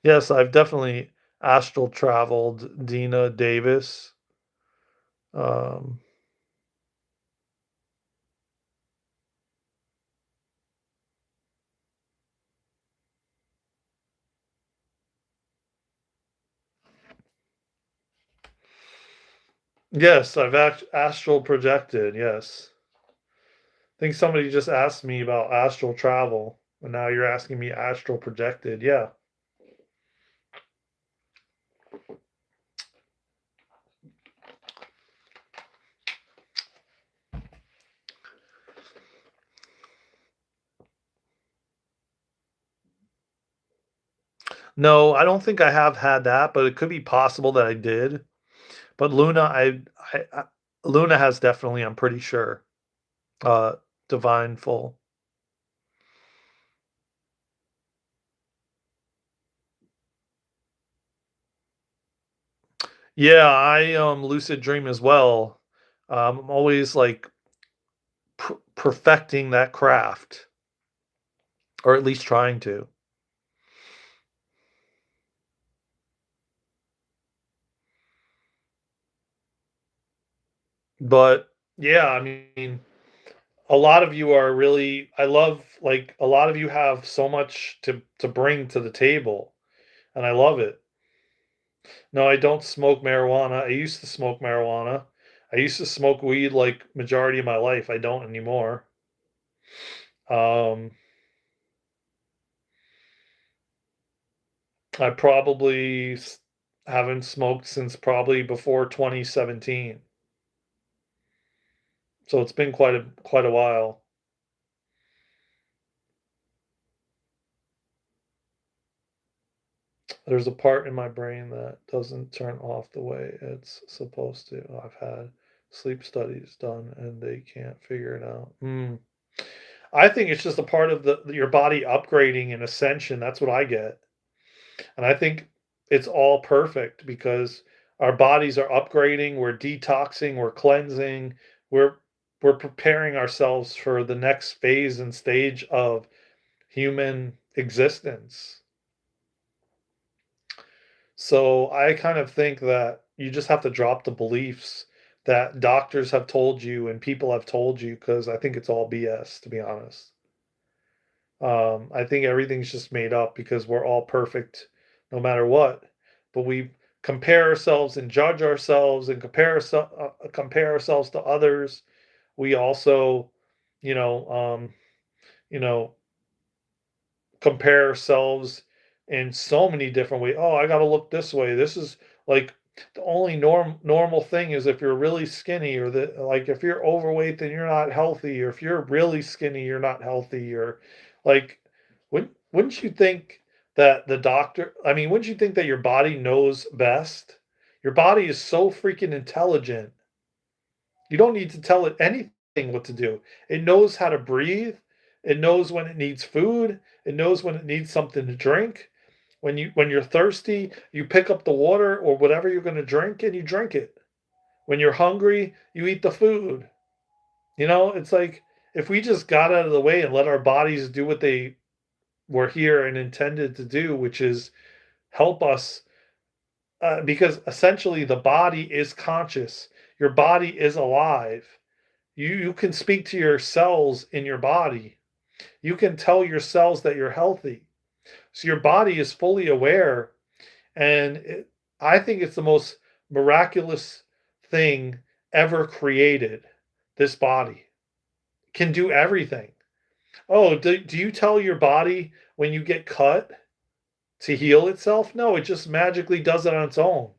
Yes, I've definitely astral traveled, Dina Davis. Um, yes, I've astral projected. Yes. I think somebody just asked me about astral travel, and now you're asking me astral projected. Yeah. No, I don't think I have had that, but it could be possible that I did. But I Luna has definitely, I'm pretty sure. Uh, Divine full. Yeah, I lucid dream as well. I'm always like perfecting that craft, or at least trying to. But yeah, I mean, a lot of you are really. I love like a lot of you have so much to bring to the table, and I love it. No, I don't smoke marijuana. I used to smoke marijuana. I used to smoke weed like majority of my life. I don't anymore. Um, I probably haven't smoked since probably before 2017. So it's been quite a while. There's a part in my brain that doesn't turn off the way it's supposed to. I've had sleep studies done and they can't figure it out. I think it's just a part of the your body upgrading and ascension. That's what I get. And I think it's all perfect because our bodies are upgrading, we're detoxing, we're cleansing, we're we're preparing ourselves for the next phase and stage of human existence. So I kind of think that you just have to drop the beliefs that doctors have told you and people have told you because I think it's all BS, to be honest. I think everything's just made up because we're all perfect no matter what. But we compare ourselves and judge ourselves and compare ourselves to others. We also, you know, you know, compare ourselves in so many different ways. Oh, I got to look this way. This is like the only normal thing is if you're really skinny or the like if you're overweight then you're not healthy or if you're really skinny you're not healthy or like wouldn't you think that the doctor I mean wouldn't you think that your body knows best? Your body is so freaking intelligent. You don't need to tell it anything what to do. It knows how to breathe. It knows when it needs food. It knows when it needs something to drink. When you're thirsty, you pick up the water or whatever you're going to drink and you drink it. When you're hungry, you eat the food. You know, it's like if we just got out of the way and let our bodies do what they were here and intended to do, which is help us because essentially the body is conscious. Your body is alive. You can speak to your cells in your body. You can tell your cells that you're healthy. So your body is fully aware, and I think it's the most miraculous thing ever created. This body can do everything. Oh, do you tell your body when you get cut to heal itself? No, it just magically does it on its own.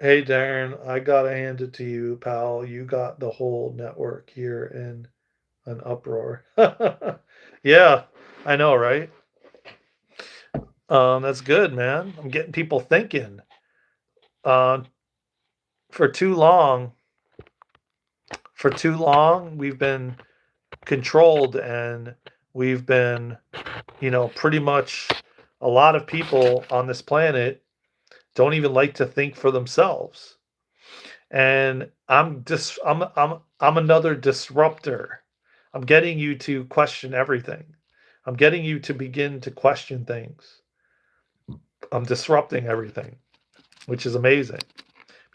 Hey, Darren, I gotta hand it to you, pal. You got the whole network here in an uproar. Yeah, I know, right? That's good, man. I'm getting people thinking. Uh, for too long, we've been controlled, and we've been, pretty much a lot of people on this planet don't even like to think for themselves. And I'm another disruptor. I'm getting you to question everything. I'm getting you to begin to question things. I'm disrupting everything, which is amazing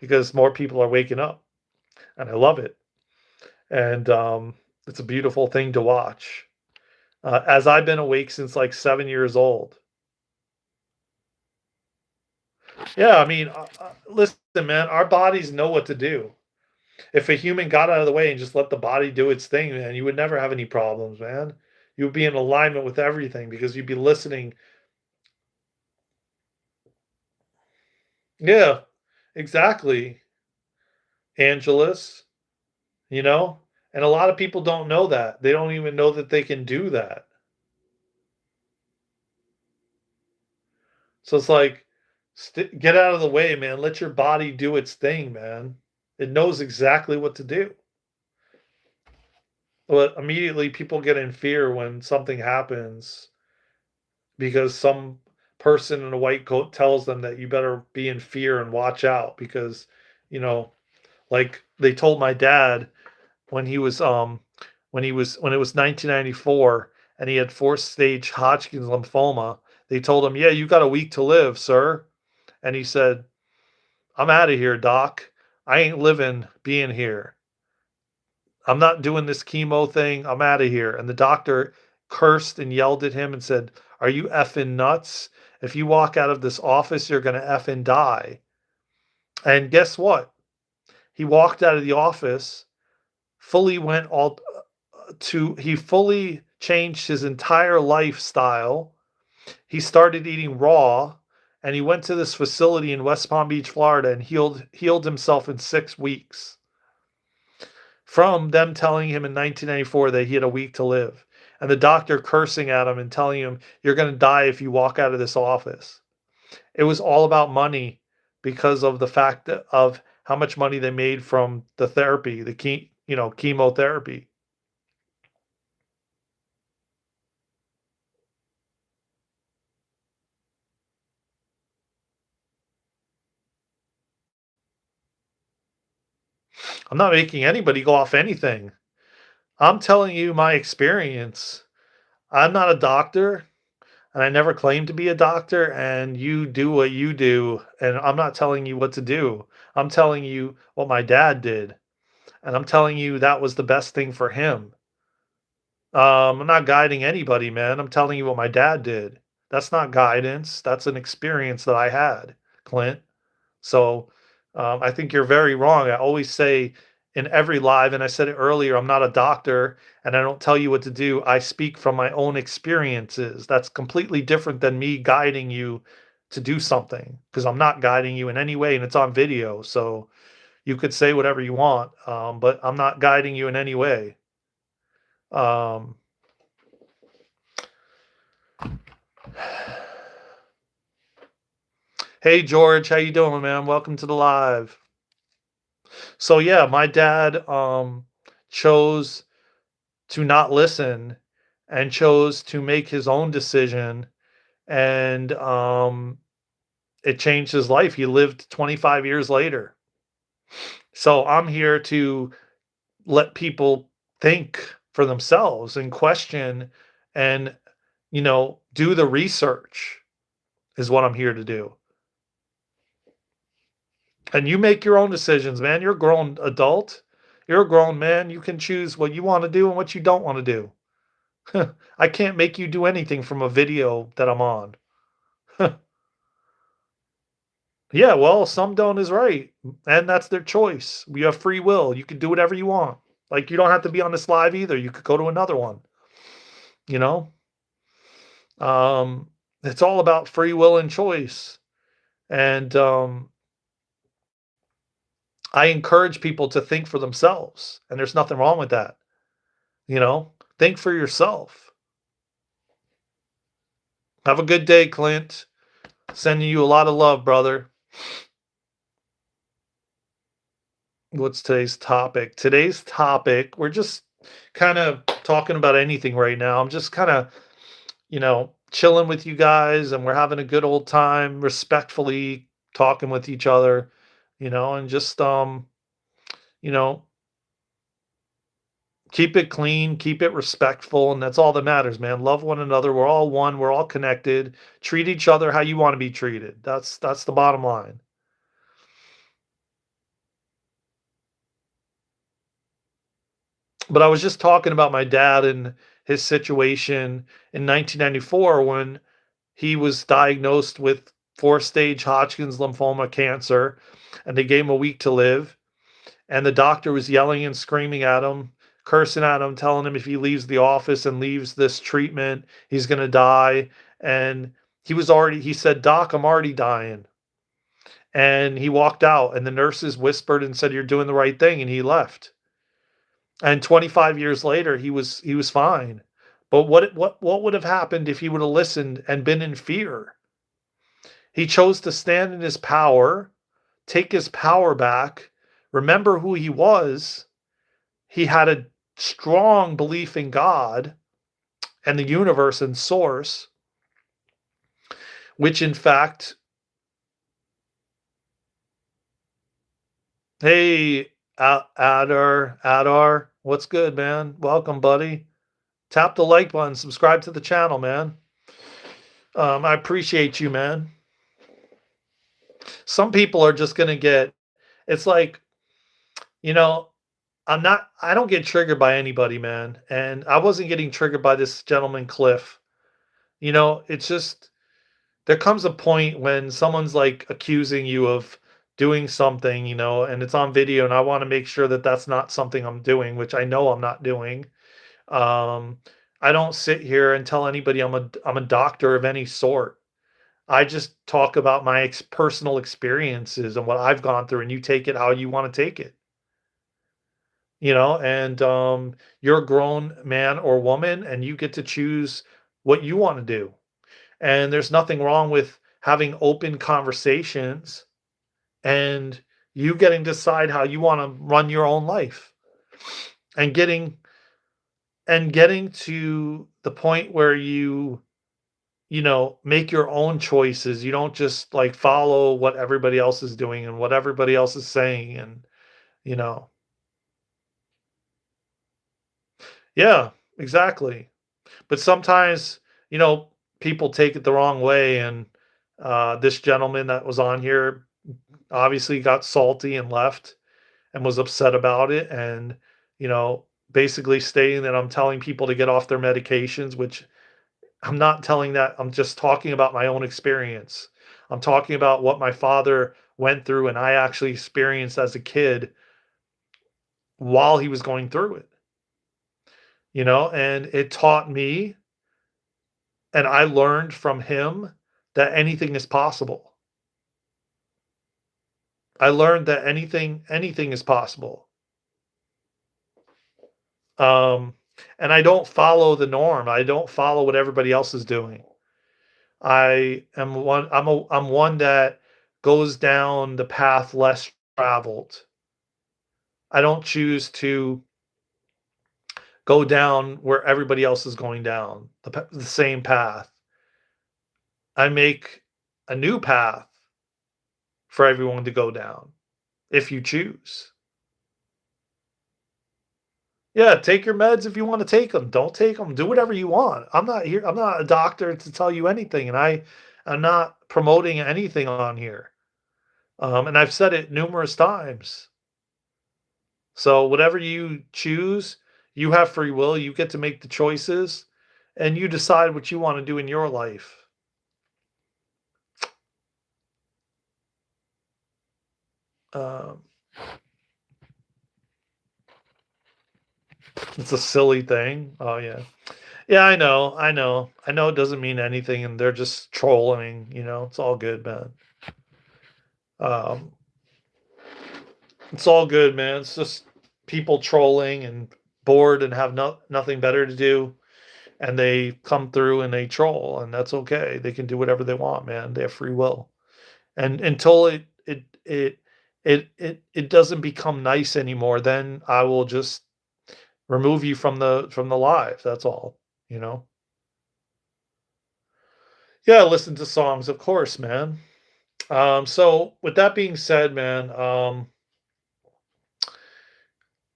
because more people are waking up, and I love it. And it's a beautiful thing to watch. As I've been awake since like 7 years old. Yeah, I mean, listen, man, our bodies know what to do. If a human got out of the way and just let the body do its thing, man, you would never have any problems, man. You would be in alignment with everything because you'd be listening. Yeah, exactly, Angelus, you know? And a lot of people don't know that. They don't even know that they can do that. So it's like, get out of the way, man. Let your body do its thing, man. It knows exactly what to do. But immediately people get in fear when something happens because some person in a white coat tells them that you better be in fear and watch out because, you know, like they told my dad when he was when it was 1994 and he had fourth stage Hodgkin's lymphoma. They told him, "Yeah, you got a week to live, sir." And he said, "I'm out of here, doc. I ain't living being here. I'm not doing this chemo thing. I'm out of here." And the doctor cursed and yelled at him and said, "Are you effing nuts? If you walk out of this office, you're going to effing die." And guess what? He walked out of the office, fully went all he fully changed his entire lifestyle. He started eating raw, and he went to this facility in West Palm Beach, Florida, and healed himself in 6 weeks from them telling him in 1994 that he had a week to live, and the doctor cursing at him and telling him, "You're going to die if you walk out of this office." It was all about money because of the fact of how much money they made from the therapy, chemotherapy. I'm not making anybody go off anything. I'm telling you my experience. I'm not a doctor, and I never claimed to be a doctor, and you do what you do, and I'm not telling you what to do. I'm telling you what my dad did, and I'm telling you that was the best thing for him. I'm not guiding anybody, man. I'm telling you what my dad did. That's not guidance. That's an experience that I had, Clint. So I think you're very wrong. I always say in every live, and I said it earlier, I'm not a doctor and I don't tell you what to do. I speak from my own experiences. That's completely different than me guiding you to do something because I'm not guiding you in any way and it's on video. So you could say whatever you want, but I'm not guiding you in any way. Um, hey George, how you doing, man? Welcome to the live. So yeah, my dad chose to not listen and chose to make his own decision, and it changed his life. He lived 25 years later. So I'm here to let people think for themselves and question and do the research is what I'm here to do. And you make your own decisions, man. You're a grown adult. You're a grown man. You can choose what you want to do and what you don't want to do. I can't make you do anything from a video that I'm on. Yeah, well, some don't is right, and that's their choice. You have free will. You can do whatever you want. Like, you don't have to be on this live either. You could go to another one, you know? Um, it's all about free will and choice. And I encourage people to think for themselves, and there's nothing wrong with that, you know? Think for yourself. Have a good day, Clint. Sending you a lot of love, brother. What's today's topic? Today's topic, we're just kind of talking about anything right now. I'm just kind of, chilling with you guys, and we're having a good old time, respectfully talking with each other, and just you know, keep it clean, keep it respectful, and that's all that matters, man. Love one another. We're all one, we're all connected. Treat each other how you want to be treated. That's the bottom line. But I was just talking about my dad and his situation in 1994 when he was diagnosed with four-stage Hodgkin's lymphoma cancer, and they gave him a week to live. And the doctor was yelling and screaming at him, cursing at him, telling him if he leaves the office and leaves this treatment, he's going to die. And he said, Doc, I'm already dying. And he walked out, and the nurses whispered and said, You're doing the right thing. And he left. And 25 years later, he was fine. But what would have happened if he would have listened and been in fear? He chose to stand in his power, take his power back, remember who he was. He had a strong belief in God and the universe and source, which in fact, hey, Adar, what's good, man? Welcome, buddy. Tap the like button, subscribe to the channel, man. I appreciate you, man. Some people are just gonna get. It's like, you know, I don't get triggered by anybody, man. And I wasn't getting triggered by this gentleman, Cliff. It's just there comes a point when someone's like accusing you of doing something, and it's on video, and I want to make sure that that's not something I'm doing, which I know I'm not doing. Um, I don't sit here and tell anybody I'm a doctor of any sort. I just talk about my personal experiences and what I've gone through, and you take it how you want to take it. And you're a grown man or woman, and you get to choose what you want to do. And there's nothing wrong with having open conversations and you getting to decide how you want to run your own life and getting to the point where make your own choices. You don't just like follow what everybody else is doing and what everybody else is saying. And you know yeah, exactly. But sometimes, you know, people take it the wrong way, and this gentleman that was on here obviously got salty and left and was upset about it, and basically stating that I'm telling people to get off their medications, which I'm not telling that. I'm just talking about my own experience. I'm talking about what my father went through and I actually experienced as a kid while he was going through it, and it taught me, and I learned from him that anything is possible. I learned that anything is possible. Um, and I don't follow the norm. I don't follow what everybody else is doing. I'm one that goes down the path less traveled. I don't choose to go down where everybody else is going down, the same path. I make a new path for everyone to go down if you choose. Yeah, take your meds if you want to take them. Don't take them. Do whatever you want. I'm not a doctor to tell you anything, and I'm not promoting anything on here. And I've said it numerous times. So whatever you choose, you have free will. You get to make the choices, and you decide what you want to do in your life. Um, it's a silly thing. Oh yeah, yeah. I know. It doesn't mean anything, and they're just trolling. It's all good, man. Um, it's all good, man. It's just people trolling and bored and have nothing better to do, and they come through and they troll, and that's okay. They can do whatever they want, man. They have free will. And until it doesn't become nice anymore, then I will just remove you from the live. That's all, you know. Yeah, listen to songs, of course, man. So with that being said, man,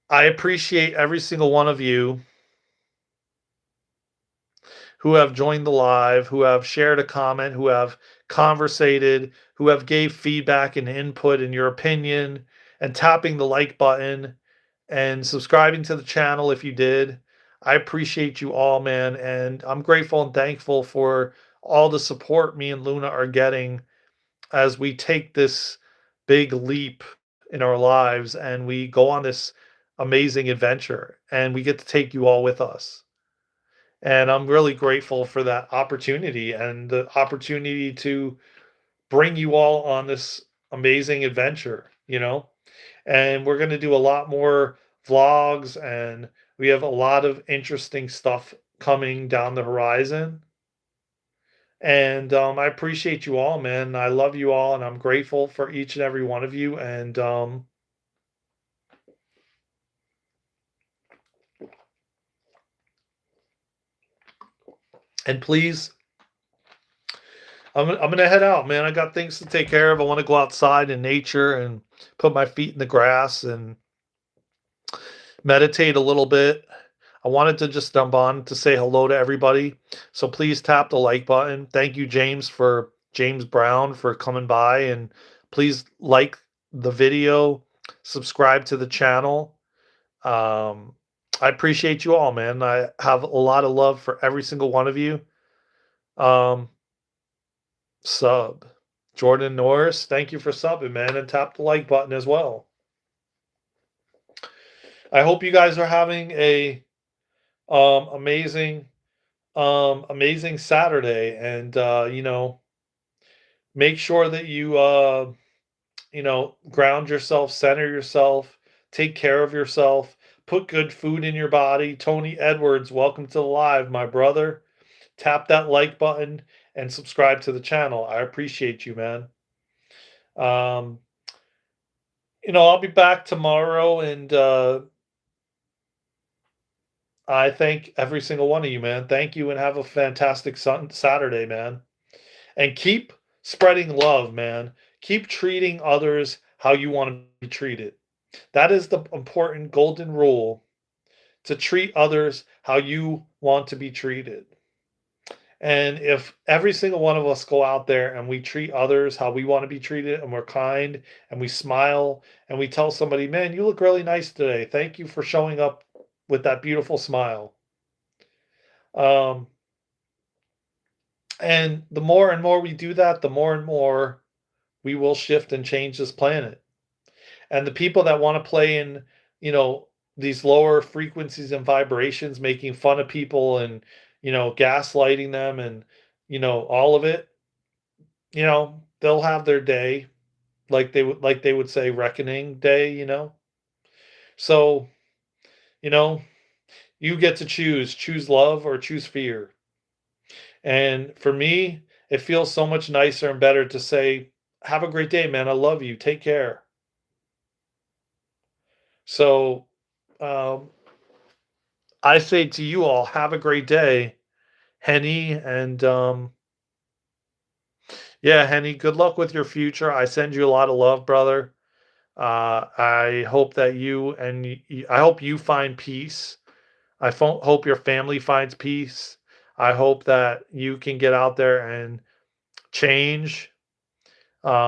I appreciate every single one of you who have joined the live, who have shared a comment, who have conversated, who have gave feedback and input in your opinion, and tapping the like button and subscribing to the channel if you did. I appreciate you all, man, and I'm grateful and thankful for all the support me and Luna are getting as we take this big leap in our lives and we go on this amazing adventure and we get to take you all with us. And I'm really grateful for that opportunity and the opportunity to bring you all on this amazing adventure. And we're going to do a lot more vlogs, and we have a lot of interesting stuff coming down the horizon. And I appreciate you all, man. I love you all, and I'm grateful for each and every one of you. And please, I'm gonna head out, man. I got things to take care of. I want to go outside in nature and put my feet in the grass and meditate a little bit. I wanted to just jump on to say hello to everybody. So please tap the like button. Thank you, James Brown, for coming by. And please like the video, subscribe to the channel. Um, I appreciate you all, man. I have a lot of love for every single one of you. Um, Sub. Jordan Norris, thank you for subbing, man, and tap the like button as well. I hope you guys are having a amazing amazing Saturday, and make sure that you ground yourself, center yourself, take care of yourself, put good food in your body. Tony Edwards, welcome to the live, my brother. Tap that like button and subscribe to the channel. I appreciate you, man. Um, I'll be back tomorrow, and I thank every single one of you, man. Thank you, and have a fantastic Saturday, man. And keep spreading love, man. Keep treating others how you want to be treated. That is the important golden rule, to treat others how you want to be treated. And if every single one of us go out there and we treat others how we want to be treated, and we're kind and we smile and we tell somebody, man, you look really nice today. Thank you for showing up with that beautiful smile. Um, and the more and more we do that, the more and more we will shift and change this planet. And the people that want to play in, you know, these lower frequencies and vibrations, making fun of people and, gaslighting them and, all of it, they'll have their day, like they would say reckoning day. So, you know, you get to choose love or choose fear. And for me, it feels so much nicer and better to say, have a great day, man. I love you. Take care. So, um, I say to you all, have a great day, Henny. And yeah, Henny, good luck with your future. I send you a lot of love, brother. I hope that I hope you find peace. Hope your family finds peace. I hope that you can get out there and change,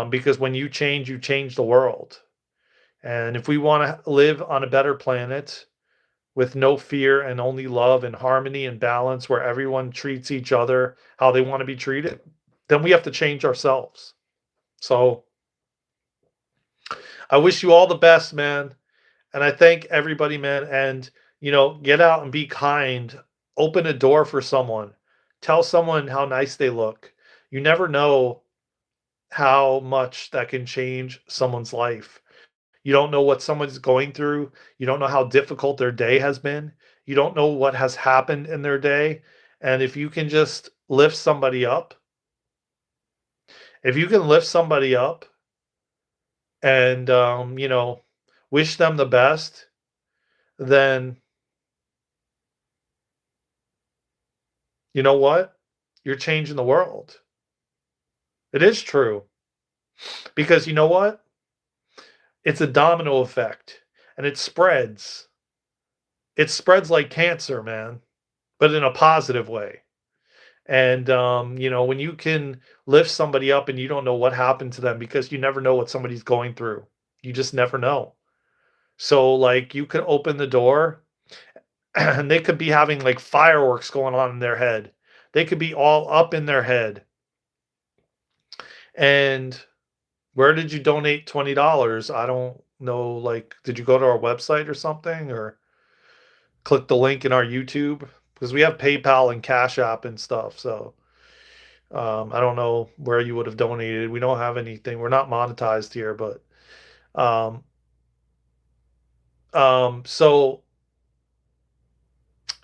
because when you change the world. And if we want to live on a better planet with no fear and only love and harmony and balance where everyone treats each other how they want to be treated, then we have to change ourselves. So I wish you all the best, man. And I thank everybody, man. And, get out and be kind. Open a door for someone. Tell someone how nice they look. You never know how much that can change someone's life. You don't know what someone's going through. You don't know how difficult their day has been. You don't know what has happened in their day. And if you can just lift somebody up, if you can lift somebody up and, wish them the best, then you know what? You're changing the world. It is true. Because you know what? It's a domino effect and it spreads. It spreads like cancer, man, but in a positive way. And, when you can lift somebody up and you don't know what happened to them because you never know what somebody's going through. You just never know. So, like, you could open the door and they could be having like fireworks going on in their head. They could be all up in their head. And where did you donate $20? I don't know. Like, did you go to our website or something or click the link in our YouTube? Because we have PayPal and Cash App and stuff. So I don't know where you would have donated. We don't have anything. We're not monetized here, but um, so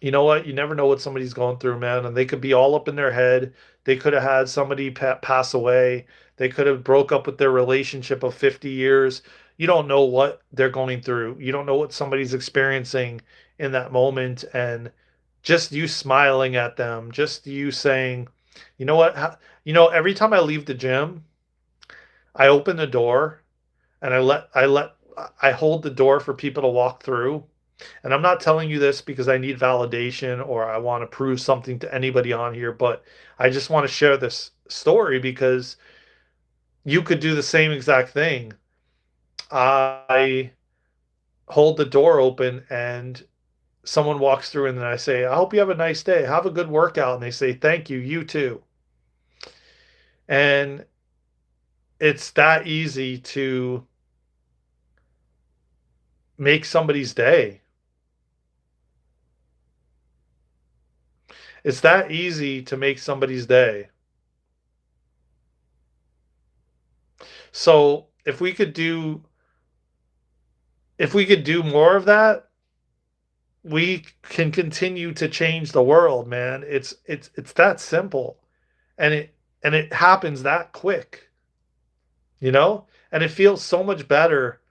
you know what? You never know what somebody's going through, man. And they could be all up in their head. They could have had somebody pass away. They could have broke up with their relationship of 50 years. You don't know what they're going through. You don't know what somebody's experiencing in that moment. And just you smiling at them, just you saying, you know what? Every time I leave the gym, I open the door and I hold the door for people to walk through. And I'm not telling you this because I need validation or I want to prove something to anybody on here, but I just want to share this story because you could do the same exact thing. I hold the door open and someone walks through and then I say, I hope you have a nice day. Have a good workout. And they say, thank you. You too. And it's that easy to make somebody's day. It's that easy to make somebody's day. So if we could do more of that, we can continue to change the world, man. It's that simple. And it happens that quick, you know? And it feels so much better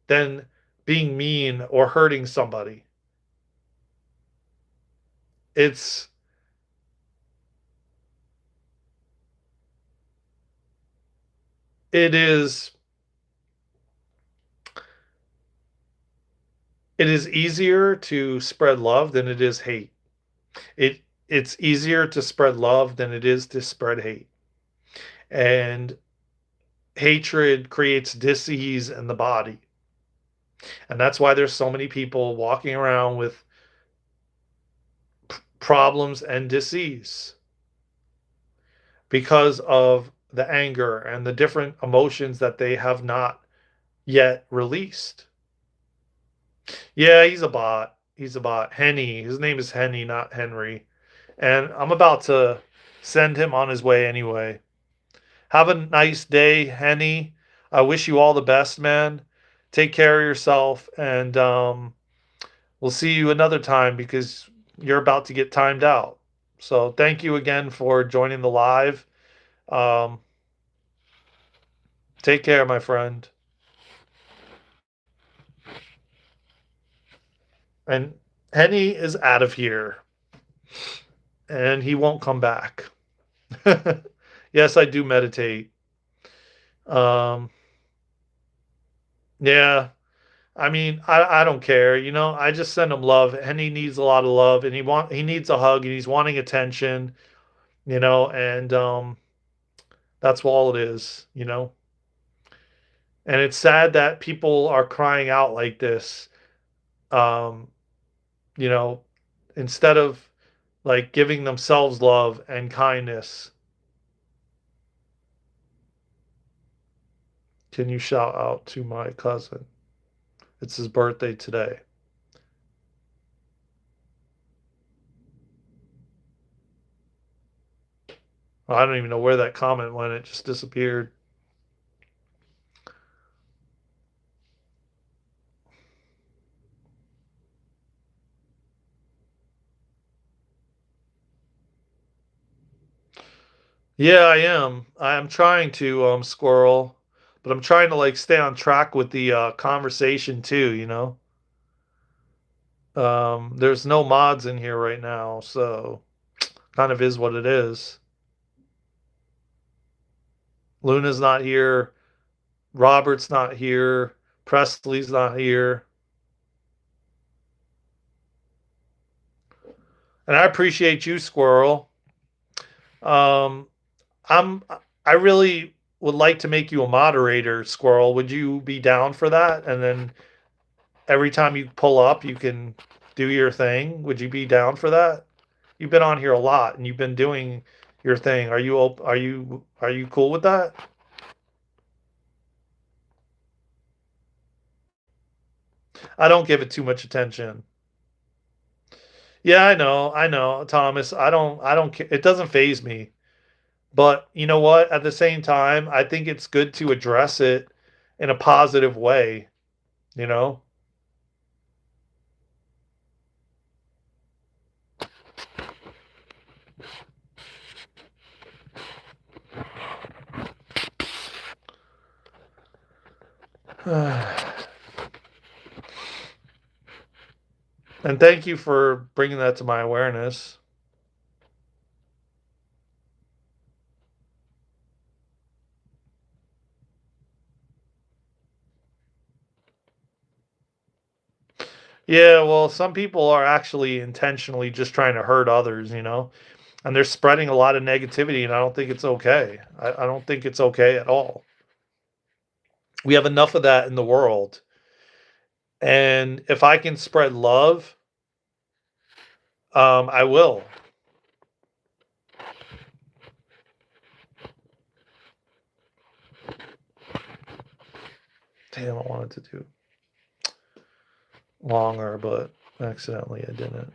than being mean or hurting somebody. It's it is it is easier to spread love than it is hate. It's easier to spread love than it is to spread hate. And hatred creates disease in the body. And that's why there's so many people walking around with problems and disease because of the anger and the different emotions that they have not yet released. Yeah, he's a bot. He's a bot. Henny. His name is Henny, not Henry. And I'm about to send him on his way anyway. Have a nice day, Henny. I wish you all the best, man. Take care of yourself, and we'll see you another time because you're about to get timed out. So thank you again for joining the live. Um, take care, my friend. And Henny is out of here, and he won't come back. Yes, I do meditate. Um, yeah, I mean, I don't care, I just send him love, and he needs a lot of love, and he needs a hug, and he's wanting attention, and that's all it is. And it's sad that people are crying out like this, um, you know, instead of like giving themselves love and kindness. Can you shout out to my cousin? It's his birthday today. I don't even know where that comment went. It just disappeared. Yeah, I am. I'm trying to squirrel, but I'm trying to like stay on track with the conversation too, you know. There's no mods in here right now, so kind of is what it is. Luna's not here, Robert's not here, Presley's not here. And I appreciate you, Squirrel. Um I'm I really would like to make you a moderator, Squirrel. Would you be down for that? And then every time you pull up, you can do your thing. Would you be down for that? You've been on here a lot and you've been doing your thing. Are you cool with that? I don't give it too much attention. Yeah, I know, Thomas. I don't it doesn't phase me. But you know what? At the same time, I think it's good to address it in a positive way, you know? And thank you for bringing that to my awareness. Yeah, well, some people are actually intentionally just trying to hurt others, you know? And they're spreading a lot of negativity, and I don't think it's okay. I don't think it's okay at all. We have enough of that in the world. And if I can spread love, I will. Damn, I wanted to do longer, but accidentally I didn't.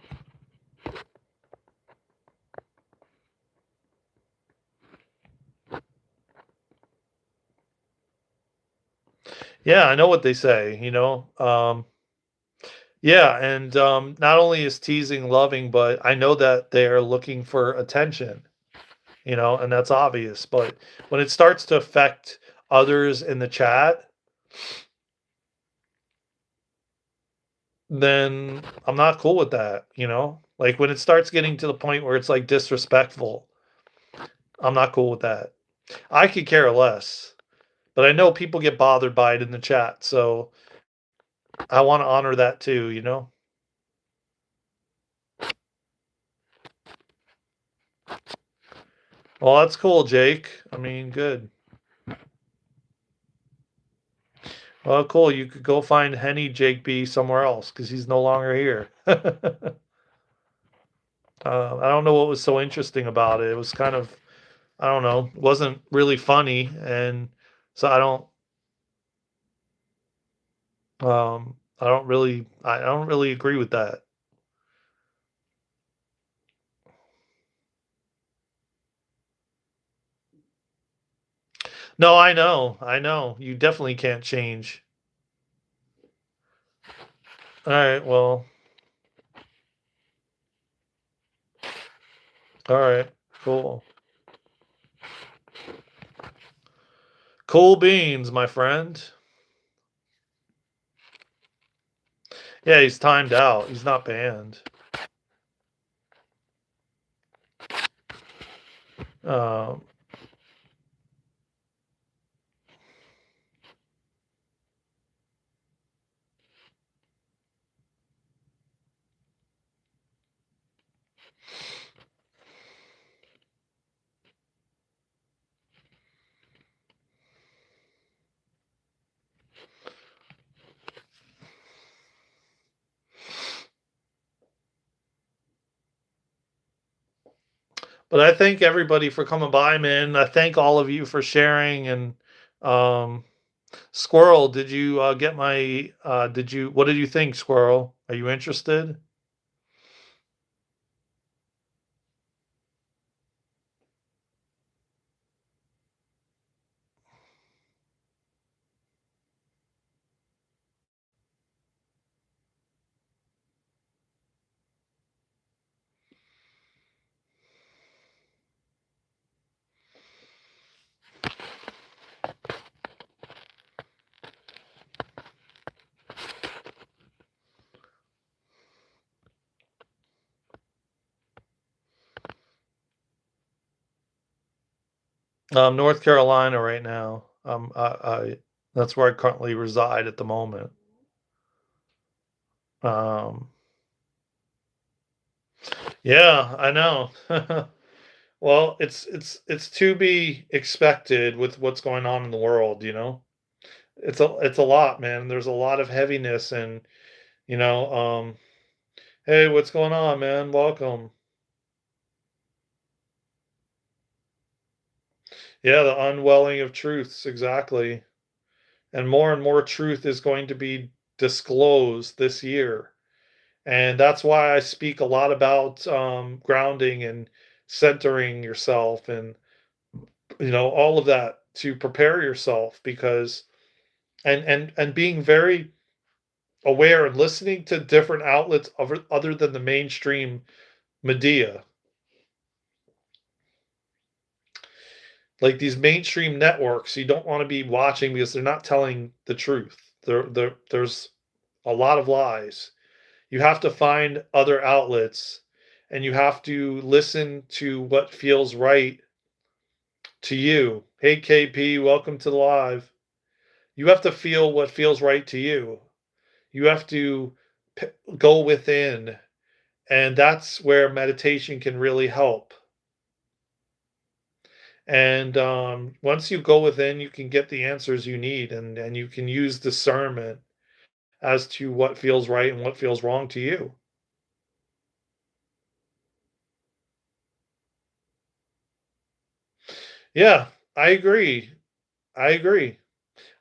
Yeah, I know what they say, you know? Yeah, and not only is teasing loving, but I know that they're looking for attention, you know, and that's obvious. But when it starts to affect others in the chat, then I'm not cool with that, you know? Like when it starts getting to the point where it's like disrespectful, I'm not cool with that. I could care less, but I know people get bothered by it in the chat, so I want to honor that too, you know? Well, that's cool, Jake. I mean, good. Well, cool. You could go find Henny Jake B somewhere else because he's no longer here. I don't know what was so interesting about it. It was kind of, I don't know, it wasn't really funny, and so I don't really agree with that. No, I know. You definitely can't change. All right, well, all right, cool, cool beans, my friend. Yeah, he's timed out. He's not banned. Um, But I thank everybody for coming by, man. I thank all of you for sharing. And um, Squirrel, did you get my? Did you? What did you think, Squirrel? Are you interested? North Carolina right now. That's where I currently reside at the moment. Um, yeah, I know. Well, it's to be expected with what's going on in the world, you know? It's a lot, man. There's a lot of heaviness and, you know, hey, what's going on, man? Welcome. Yeah, the unwelling of truths, exactly. And more truth is going to be disclosed this year. And that's why I speak a lot about grounding and centering yourself and, all of that to prepare yourself because and being very aware and listening to different outlets other than the mainstream media, like these mainstream networks. You don't want to be watching because they're not telling the truth. There's a lot of lies. You have to find other outlets, and you have to listen to what feels right to you. Hey KP, welcome to the live. You have to feel what feels right to you. You have to go within, and that's where meditation can really help. And once you go within, you can get the answers you need, and you can use discernment as to what feels right and what feels wrong to you. Yeah, I agree. I agree.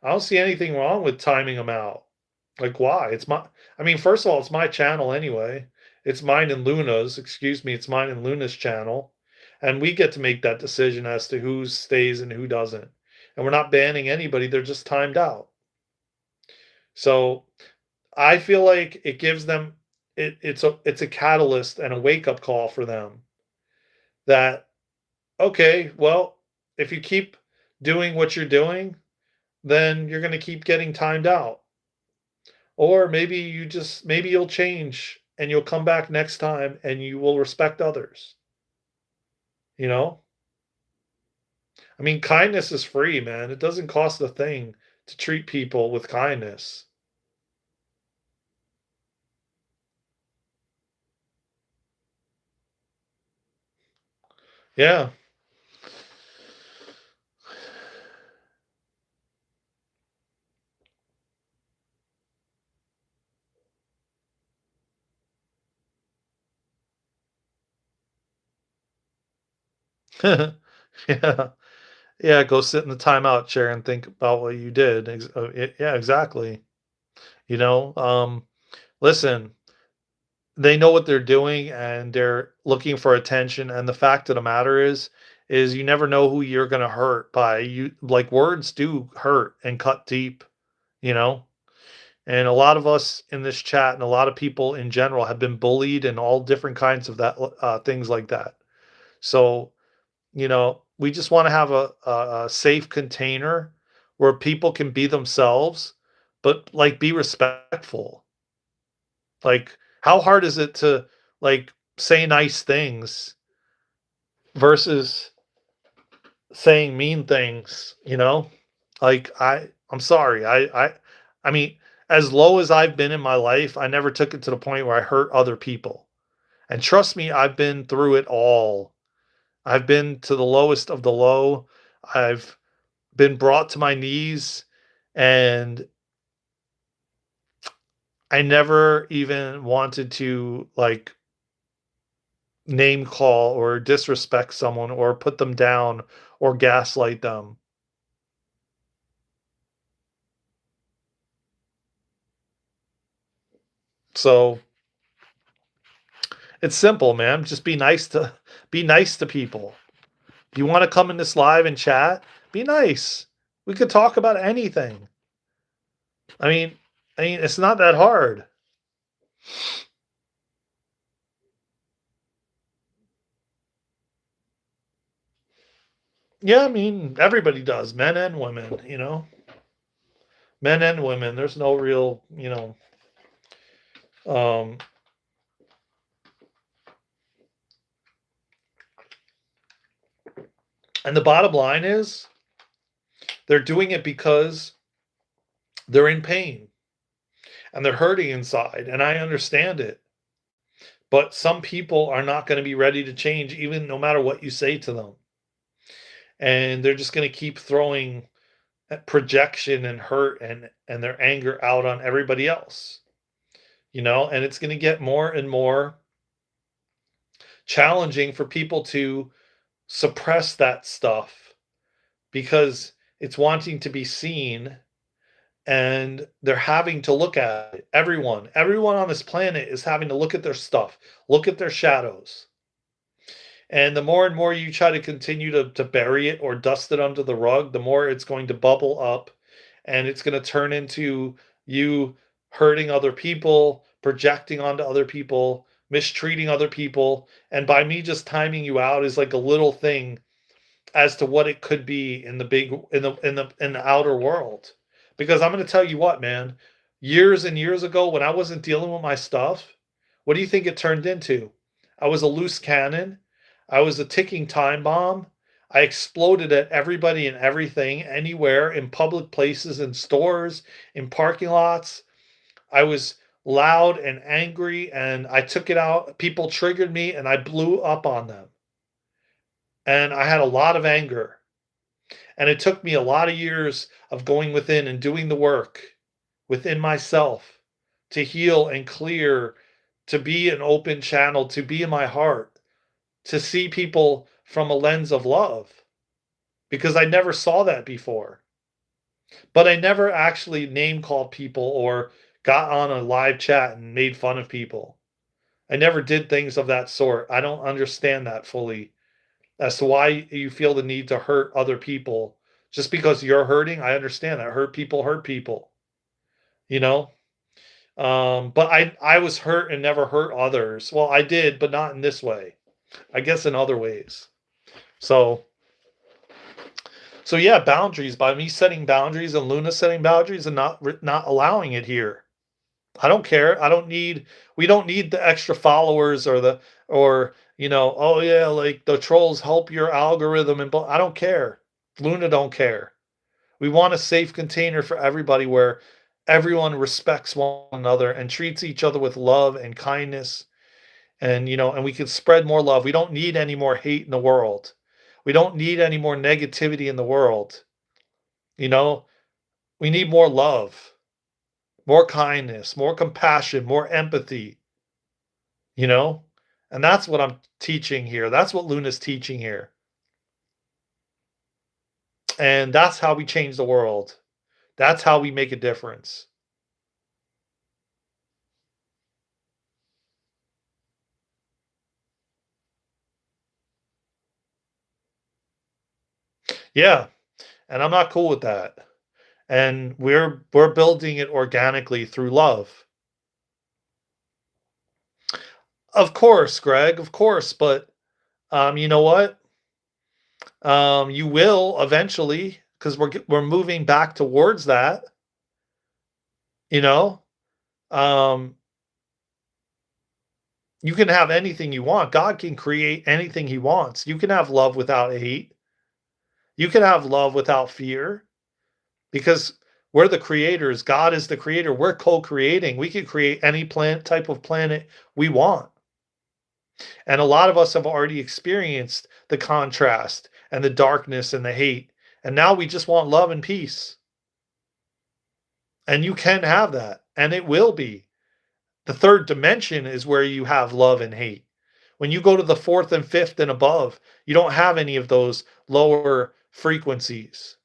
I don't see anything wrong with timing them out. Like, why? I mean, first of all, it's my channel anyway. It's mine and Luna's, excuse me, it's mine and Luna's channel. And we get to make that decision as to who stays and who doesn't. And we're not banning anybody, they're just timed out. So I feel like it gives them it's a catalyst and a wake up call for them that, okay, well, if you keep doing what you're doing, then you're going to keep getting timed out. Or maybe you'll change and you'll come back next time and you will respect others, you know? I mean, kindness is free, man. It doesn't cost a thing to treat people with kindness. Yeah. Yeah. Yeah, go sit in the timeout chair and think about what you did. Yeah, exactly. You know, listen, they know what they're doing and they're looking for attention. And the fact of the matter is you never know who you're gonna hurt by you. Like words do hurt and cut deep, you know. And a lot of us in this chat and a lot of people in general have been bullied and all different kinds of things like that. So we just want to have a safe container where people can be themselves, but like be respectful. Like, how hard is it to like say nice things versus saying mean things? Like I'm sorry. I mean, as low as I've been in my life, I never took it to the point where I hurt other people. And trust me, I've been through it all. I've been to the lowest of the low. I've been brought to my knees, and I never even wanted to like name call or disrespect someone or put them down or gaslight them. So it's simple, man. Just be nice to people. You want to come in this live and chat? Be nice. We could talk about anything. I mean, it's not that hard. Yeah, I mean, everybody does, men and women, men and women. There's no real, um, and the bottom line is they're doing it because they're in pain and they're hurting inside. And I understand it. But some people are not going to be ready to change, even no matter what you say to them. And they're just going to keep throwing projection and hurt and their anger out on everybody else, and it's going to get more and more challenging for people to suppress that stuff because it's wanting to be seen and they're having to look at it. Everyone on this planet is having to look at their stuff, look at their shadows. And the more and more you try to continue to bury it or dust it under the rug, the more it's going to bubble up and it's going to turn into you hurting other people, projecting onto other people, mistreating other people. And by me just timing you out is like a little thing as to what it could be in the big in the outer world. Because I'm going to tell you what, man, years and years ago when I wasn't dealing with my stuff, what do you think it turned into? I was a loose cannon. I was a ticking time bomb. I exploded at everybody and everything, anywhere, in public places, in stores, in parking lots. I was loud and angry and I took it out. People triggered me and I blew up on them. And I had a lot of anger. And it took me a lot of years of going within and doing the work within myself to heal and clear, to be an open channel, to be in my heart, to see people from a lens of love because I never saw that before. But I never actually name called people or got on a live chat and made fun of people. I never did things of that sort. I don't understand that fully as to why you feel the need to hurt other people just because you're hurting. I understand that hurt people, you know. But I was hurt and never hurt others. Well, I did, but not in this way. I guess in other ways. So yeah, boundaries by me setting boundaries and Luna setting boundaries and not allowing it here. I don't care. I don't need we don't need the extra followers or oh yeah, like the trolls help your algorithm and I don't care. Luna don't care. We want a safe container for everybody where everyone respects one another and treats each other with love and kindness and we can spread more love. We don't need any more hate in the world. We don't need any more negativity in the world. You know, we need more love, more kindness, more compassion, more empathy, you know? And that's what I'm teaching here. That's what Luna's teaching here. And that's how we change the world. That's how we make a difference. Yeah, and I'm not cool with that. And we're building it organically through love. Of course, Greg, of course, but you know what? You will eventually because we're moving back towards that, you know? Um, you can have anything you want. God can create anything he wants. You can have love without hate. You can have love without fear because we're the creators. God is the creator. We're co-creating. We can create any type of planet we want. And a lot of us have already experienced the contrast and the darkness and the hate. And now we just want love and peace. And you can have that. And it will be. The third dimension is where you have love and hate. When you go to the fourth and fifth and above, you don't have any of those lower frequencies.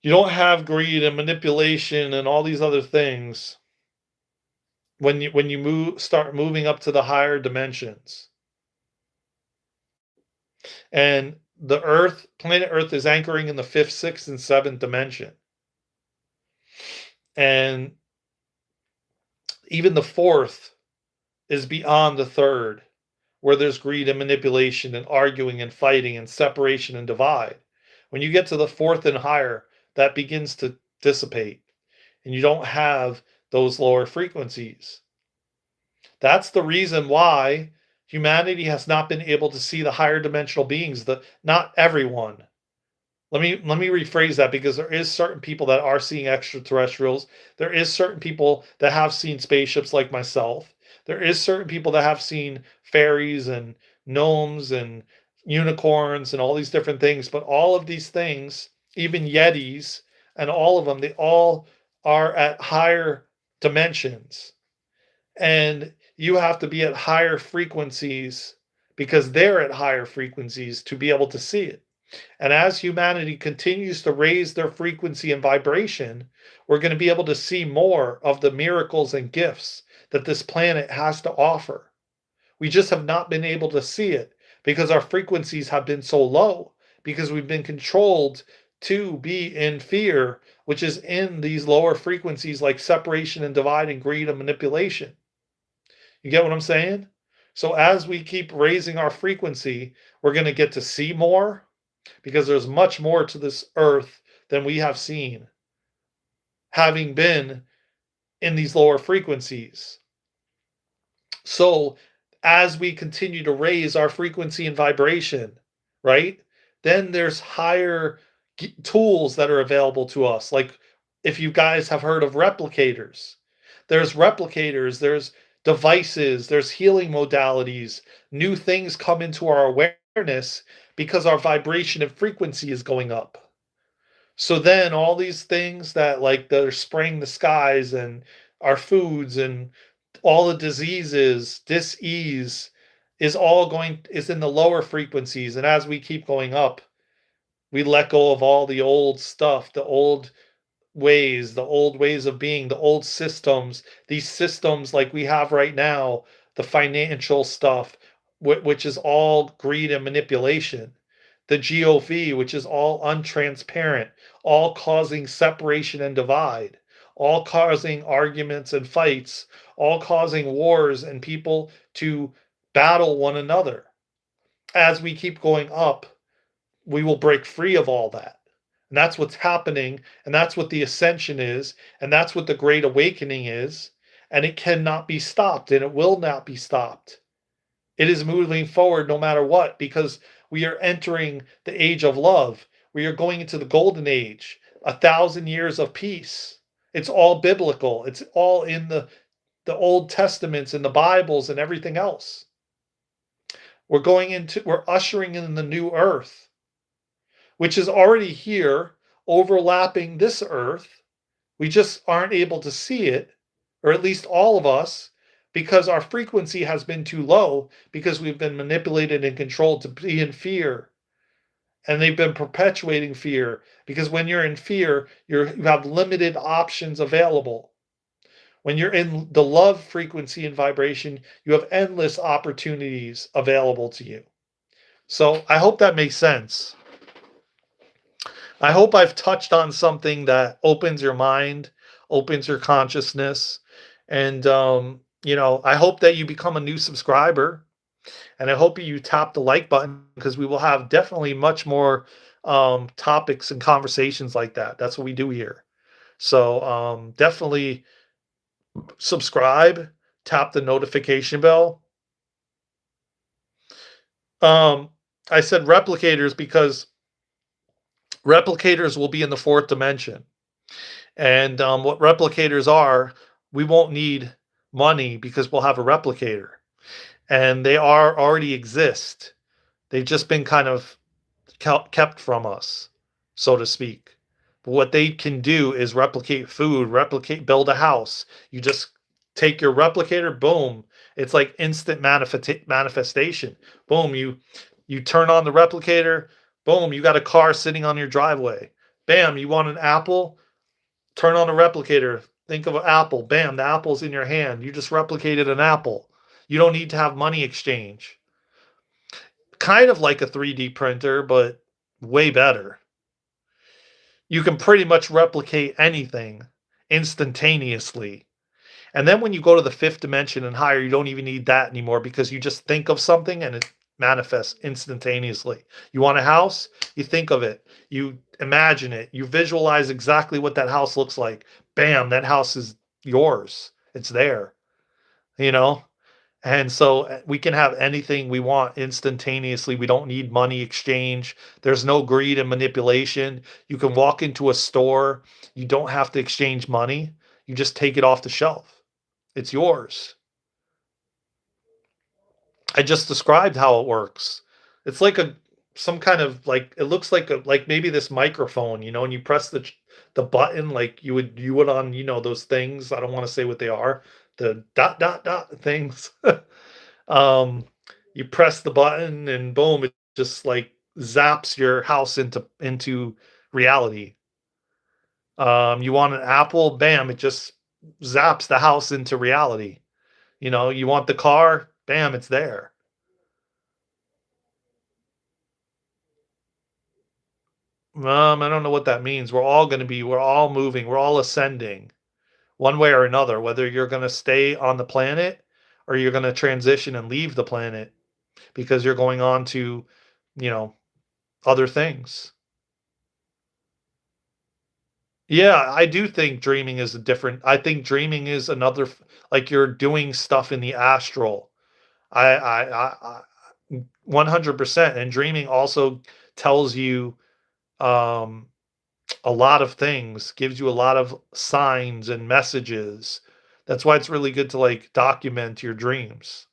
You don't have greed and manipulation and all these other things when you start moving up to the higher dimensions. And the Earth, planet Earth, is anchoring in the fifth, sixth, and seventh dimension. And even the fourth is beyond the third, where there's greed and manipulation and arguing and fighting and separation and divide. When you get to the fourth and higher, that begins to dissipate, and you don't have those lower frequencies. That's the reason why humanity has not been able to see the higher dimensional beings. Not everyone. Let me rephrase that, because there is certain people that are seeing extraterrestrials. There is certain people that have seen spaceships like myself. There is certain people that have seen fairies and gnomes and unicorns and all these different things. But all of these things, even yetis and all of them, they all are at higher dimensions. And you have to be at higher frequencies because they're at higher frequencies to be able to see it. And as humanity continues to raise their frequency and vibration, we're going to be able to see more of the miracles and gifts that this planet has to offer. We just have not been able to see it because our frequencies have been so low, because we've been controlled to be in fear, which is in these lower frequencies like separation and divide and greed and manipulation. You get what I'm saying? So as we keep raising our frequency, we're going to get to see more, because there's much more to this earth than we have seen, having been in these lower frequencies. So as we continue to raise our frequency and vibration, right, then there's higher tools that are available to us. Like, if you guys have heard of replicators, there's devices, there's healing modalities, new things come into our awareness because our vibration and frequency is going up. So then all these things that, like, that are spraying the skies and our foods and all the diseases, dis-ease, is in the lower frequencies. And as we keep going up, we let go of all the old stuff, the old ways of being, the old systems, these systems like we have right now, the financial stuff, which is all greed and manipulation, the GOV, which is all untransparent, all causing separation and divide, all causing arguments and fights, all causing wars and people to battle one another. As we keep going up, we will break free of all that. And that's what's happening. And that's what the ascension is. And that's what the great awakening is. And it cannot be stopped, and it will not be stopped. It is moving forward no matter what, because we are entering the age of love. We are going into the golden age, 1,000 years of peace. It's all biblical. It's all in the Old Testaments and the Bibles and everything else. We're ushering in the new earth, which is already here, overlapping this earth. We just aren't able to see it, or at least all of us, because our frequency has been too low, because we've been manipulated and controlled to be in fear. And they've been perpetuating fear, because when you're in fear, you have limited options available. When you're in the love frequency and vibration, you have endless opportunities available to you. So I hope that makes sense. I hope I've touched on something that opens your mind, opens your consciousness. And, I hope that you become a new subscriber. And I hope you tap the like button, because we will have definitely much more topics and conversations like that. That's what we do here. So definitely subscribe, tap the notification bell. I said replicators because replicators will be in the fourth dimension. And what replicators are, we won't need money because we'll have a replicator. And they already exist. They've just been kind of kept from us, so to speak. What they can do is replicate food, build a house. You just take your replicator, boom. It's like instant manifestation. Boom, you turn on the replicator, boom, you got a car sitting on your driveway. Bam, you want an apple? Turn on the replicator. Think of an apple. Bam, the apple's in your hand. You just replicated an apple. You don't need to have money exchange. Kind of like a 3D printer, but way better. You can pretty much replicate anything instantaneously. And then when you go to the fifth dimension and higher, you don't even need that anymore because you just think of something and it manifests instantaneously. You want a house? You think of it. You imagine it. You visualize exactly what that house looks like. Bam, that house is yours. It's there, you know? And so we can have anything we want instantaneously. We don't need money exchange. There's no greed and manipulation. You can walk into a store. You don't have to exchange money. You just take it off the shelf. It's yours. I just described how it works. It's like a some kind of like it looks like a like maybe this microphone, and you press the button like you would on, those things. I don't want to say what they are. The dot dot dot things. Um, you press the button and boom, it just like zaps your house into reality. You want an apple, bam, it just zaps the house into reality. You want the car, bam, it's there. I don't know what that means. We're all moving, we're all ascending one way or another, whether you're going to stay on the planet or you're going to transition and leave the planet because you're going on to, you know, other things. Yeah, I do think dreaming is a different I think dreaming is another like you're doing stuff in the astral. I 100%, and dreaming also tells you um a lot of things, gives you a lot of signs and messages. That's why it's really good to like document your dreams.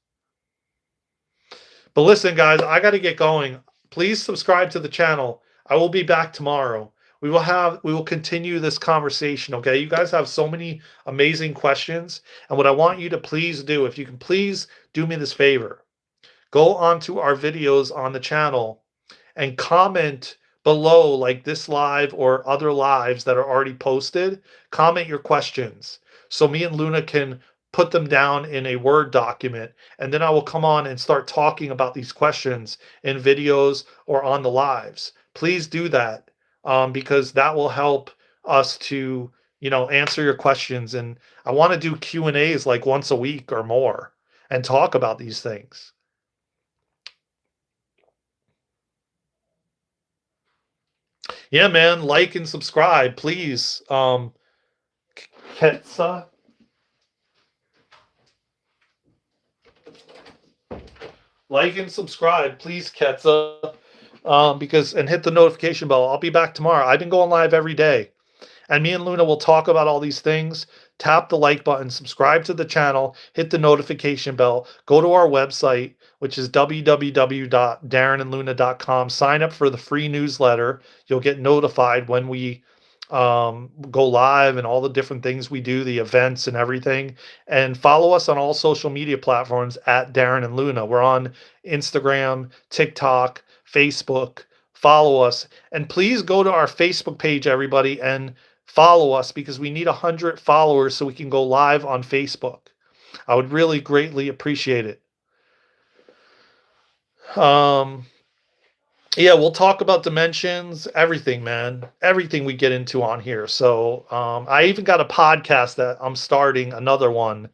But listen, guys, I got to get going. Please subscribe to the channel. I will be back tomorrow. We will continue this conversation, okay? You guys have so many amazing questions, and what I want you to please do, if you can please do me this favor, go onto our videos on the channel and comment below, like this live or other lives that are already posted. Comment your questions so me and Luna can put them down in a Word document. And then I will come on and start talking about these questions in videos or on the lives. Please do that, because that will help us to, answer your questions. And I want to do Q&As like once a week or more and talk about these things. Yeah, man, like and subscribe, please. Ketsa, like and subscribe, please, Ketsa. Because and hit the notification bell. I'll be back tomorrow. I've been going live every day. And me and Luna will talk about all these things. Tap the like button, subscribe to the channel, hit the notification bell, go to our website, which is www.darenandluna.com. Sign up for the free newsletter. You'll get notified when we go live and all the different things we do, the events and everything. And follow us on all social media platforms at Daren and Luna. We're on Instagram, TikTok, Facebook. Follow us. And please go to our Facebook page, everybody, and follow us because we need 100 followers so we can go live on Facebook. I would really greatly appreciate it. Yeah, we'll talk about dimensions, everything, man. Everything we get into on here. So, I even got a podcast that I'm starting, another one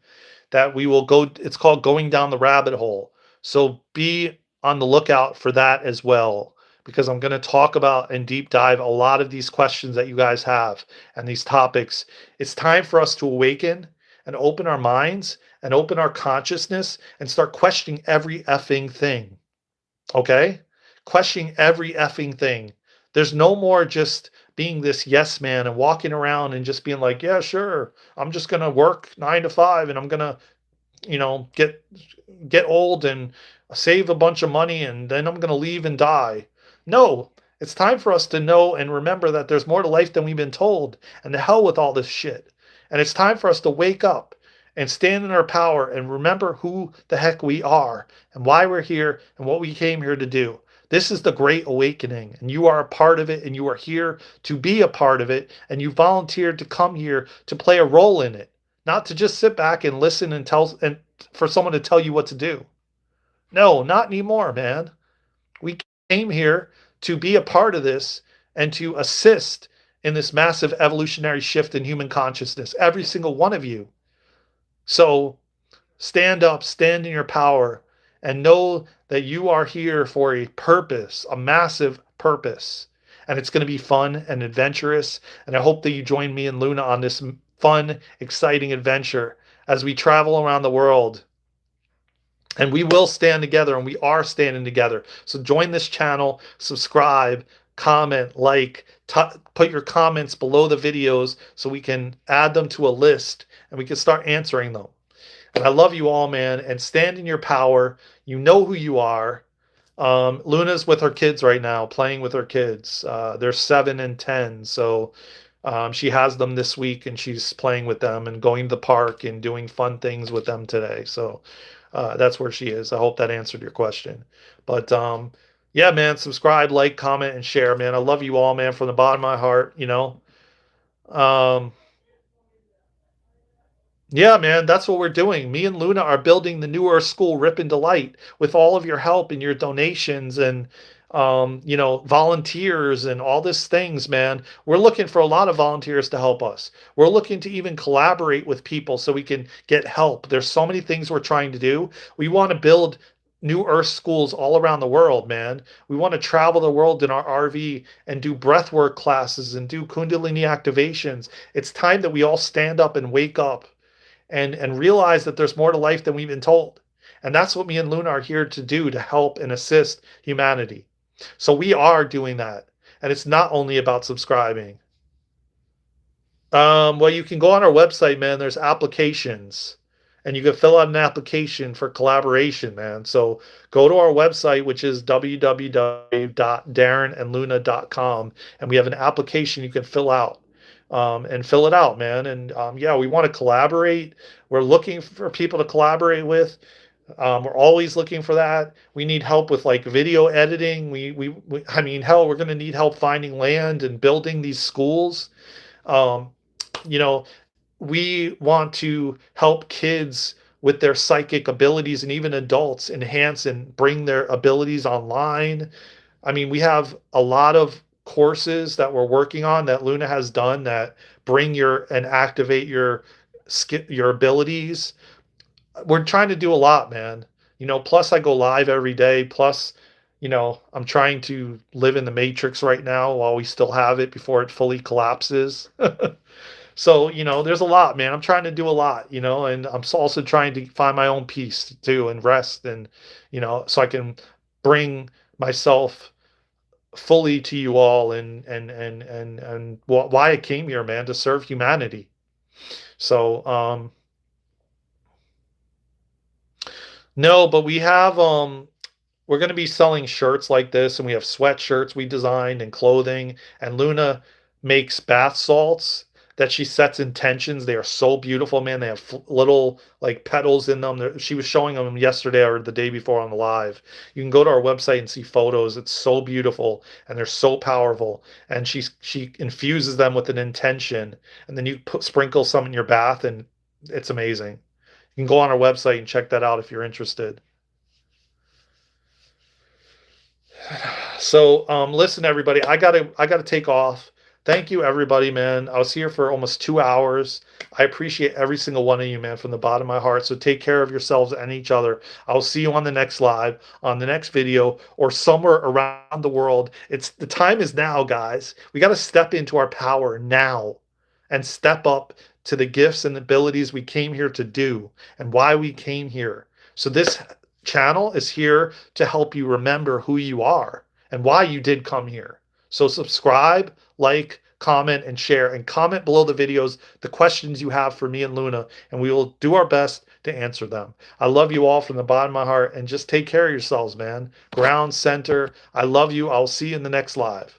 that we will go. It's called Going Down the Rabbit Hole. So be on the lookout for that as well, because I'm going to talk about and deep dive a lot of these questions that you guys have and these topics. It's time for us to awaken and open our minds and open our consciousness and start questioning every effing thing. Okay? Questioning every effing thing. There's no more just being this yes man and walking around and just being like, yeah, sure, I'm just going to work 9 to 5 and I'm going to, get old and save a bunch of money and then I'm going to leave and die. No, It's time for us to know and remember that there's more to life than we've been told, and to hell with all this shit. And it's time for us to wake up and stand in our power and remember who the heck we are and why we're here and what we came here to do. This is the great awakening, and you are a part of it, and you are here to be a part of it, and you volunteered to come here to play a role in it, not to just sit back and listen and for someone to tell you what to do. No, not anymore, man. We came here to be a part of this and to assist in this massive evolutionary shift in human consciousness, every single one of you. So stand up, stand in your power, and know that you are here for a purpose, a massive purpose. And it's going to be fun and adventurous. And I hope that you join me and Luna on this fun, exciting adventure as we travel around the world. And we will stand together, and we are standing together. So join this channel, subscribe, comment, like, put your comments below the videos so we can add them to a list and we can start answering them. And I love you all, man, and stand in your power. You know who you are. Luna's with her kids right now, playing with her kids. They're 7 and 10, so she has them this week, and she's playing with them and going to the park and doing fun things with them today. So that's where she is. I hope that answered your question. But yeah, man, subscribe, like, comment, and share, man. I love you all, man, from the bottom of my heart, you know. Um, Yeah, man, that's what we're doing. Me and Luna are building the New Earth School Rip and Delight with all of your help and your donations and volunteers and all these things, man. We're looking for a lot of volunteers to help us. We're looking to even collaborate with people so we can get help. There's so many things we're trying to do. We want to build New Earth schools all around the world, man. We want to travel the world in our RV and do breathwork classes and do Kundalini activations. It's time that we all stand up and wake up and realize that there's more to life than we've been told. And that's what me and Luna are here to do, to help and assist humanity. So we are doing that. And it's not only about subscribing. Well, you can go on our website, man. There's applications. And you can fill out an application for collaboration, man. So go to our website, which is www.darenandluna.com. And we have an application you can fill out. And fill it out, man. And yeah, we want to collaborate. We're looking for people to collaborate with. We're always looking for that. We need help with like video editing. I mean, hell, we're going to need help finding land and building these schools. Um, you know, we want to help kids with their psychic abilities, and even adults enhance and bring their abilities online. I mean, we have a lot of courses that we're working on that Luna has done that bring your and activate your abilities. We're trying to do a lot, man. Plus I go live every day. Plus, I'm trying to live in the matrix right now while we still have it before it fully collapses. So, there's a lot, man. I'm trying to do a lot, and I'm also trying to find my own peace too and rest and, so I can bring myself fully to you all and why I came here, man, to serve humanity. So, no, but we're going to be selling shirts like this, and we have sweatshirts we designed and clothing, and Luna makes bath salts that she sets intentions. They are so beautiful, man. They have little like petals in them. She was showing them yesterday or the day before on the live. You can go to our website and see photos. It's so beautiful and they're so powerful. And she infuses them with an intention, and then you sprinkle some in your bath, and it's amazing. You can go on our website and check that out if you're interested. So, listen, everybody, I gotta take off. Thank you, everybody, man. I was here for almost 2 hours. I appreciate every single one of you, man, from the bottom of my heart. So take care of yourselves and each other. I'll see you on the next live, on the next video, or somewhere around the world. The time is now, guys. We got to step into our power now and step up to the gifts and abilities we came here to do and why we came here. So this channel is here to help you remember who you are and why you did come here. So subscribe, like, comment, and share, and comment below the videos the questions you have for me and Luna, and we will do our best to answer them. I love you all from the bottom of my heart, and just take care of yourselves, man. Ground center. I love you. I'll see you in the next live.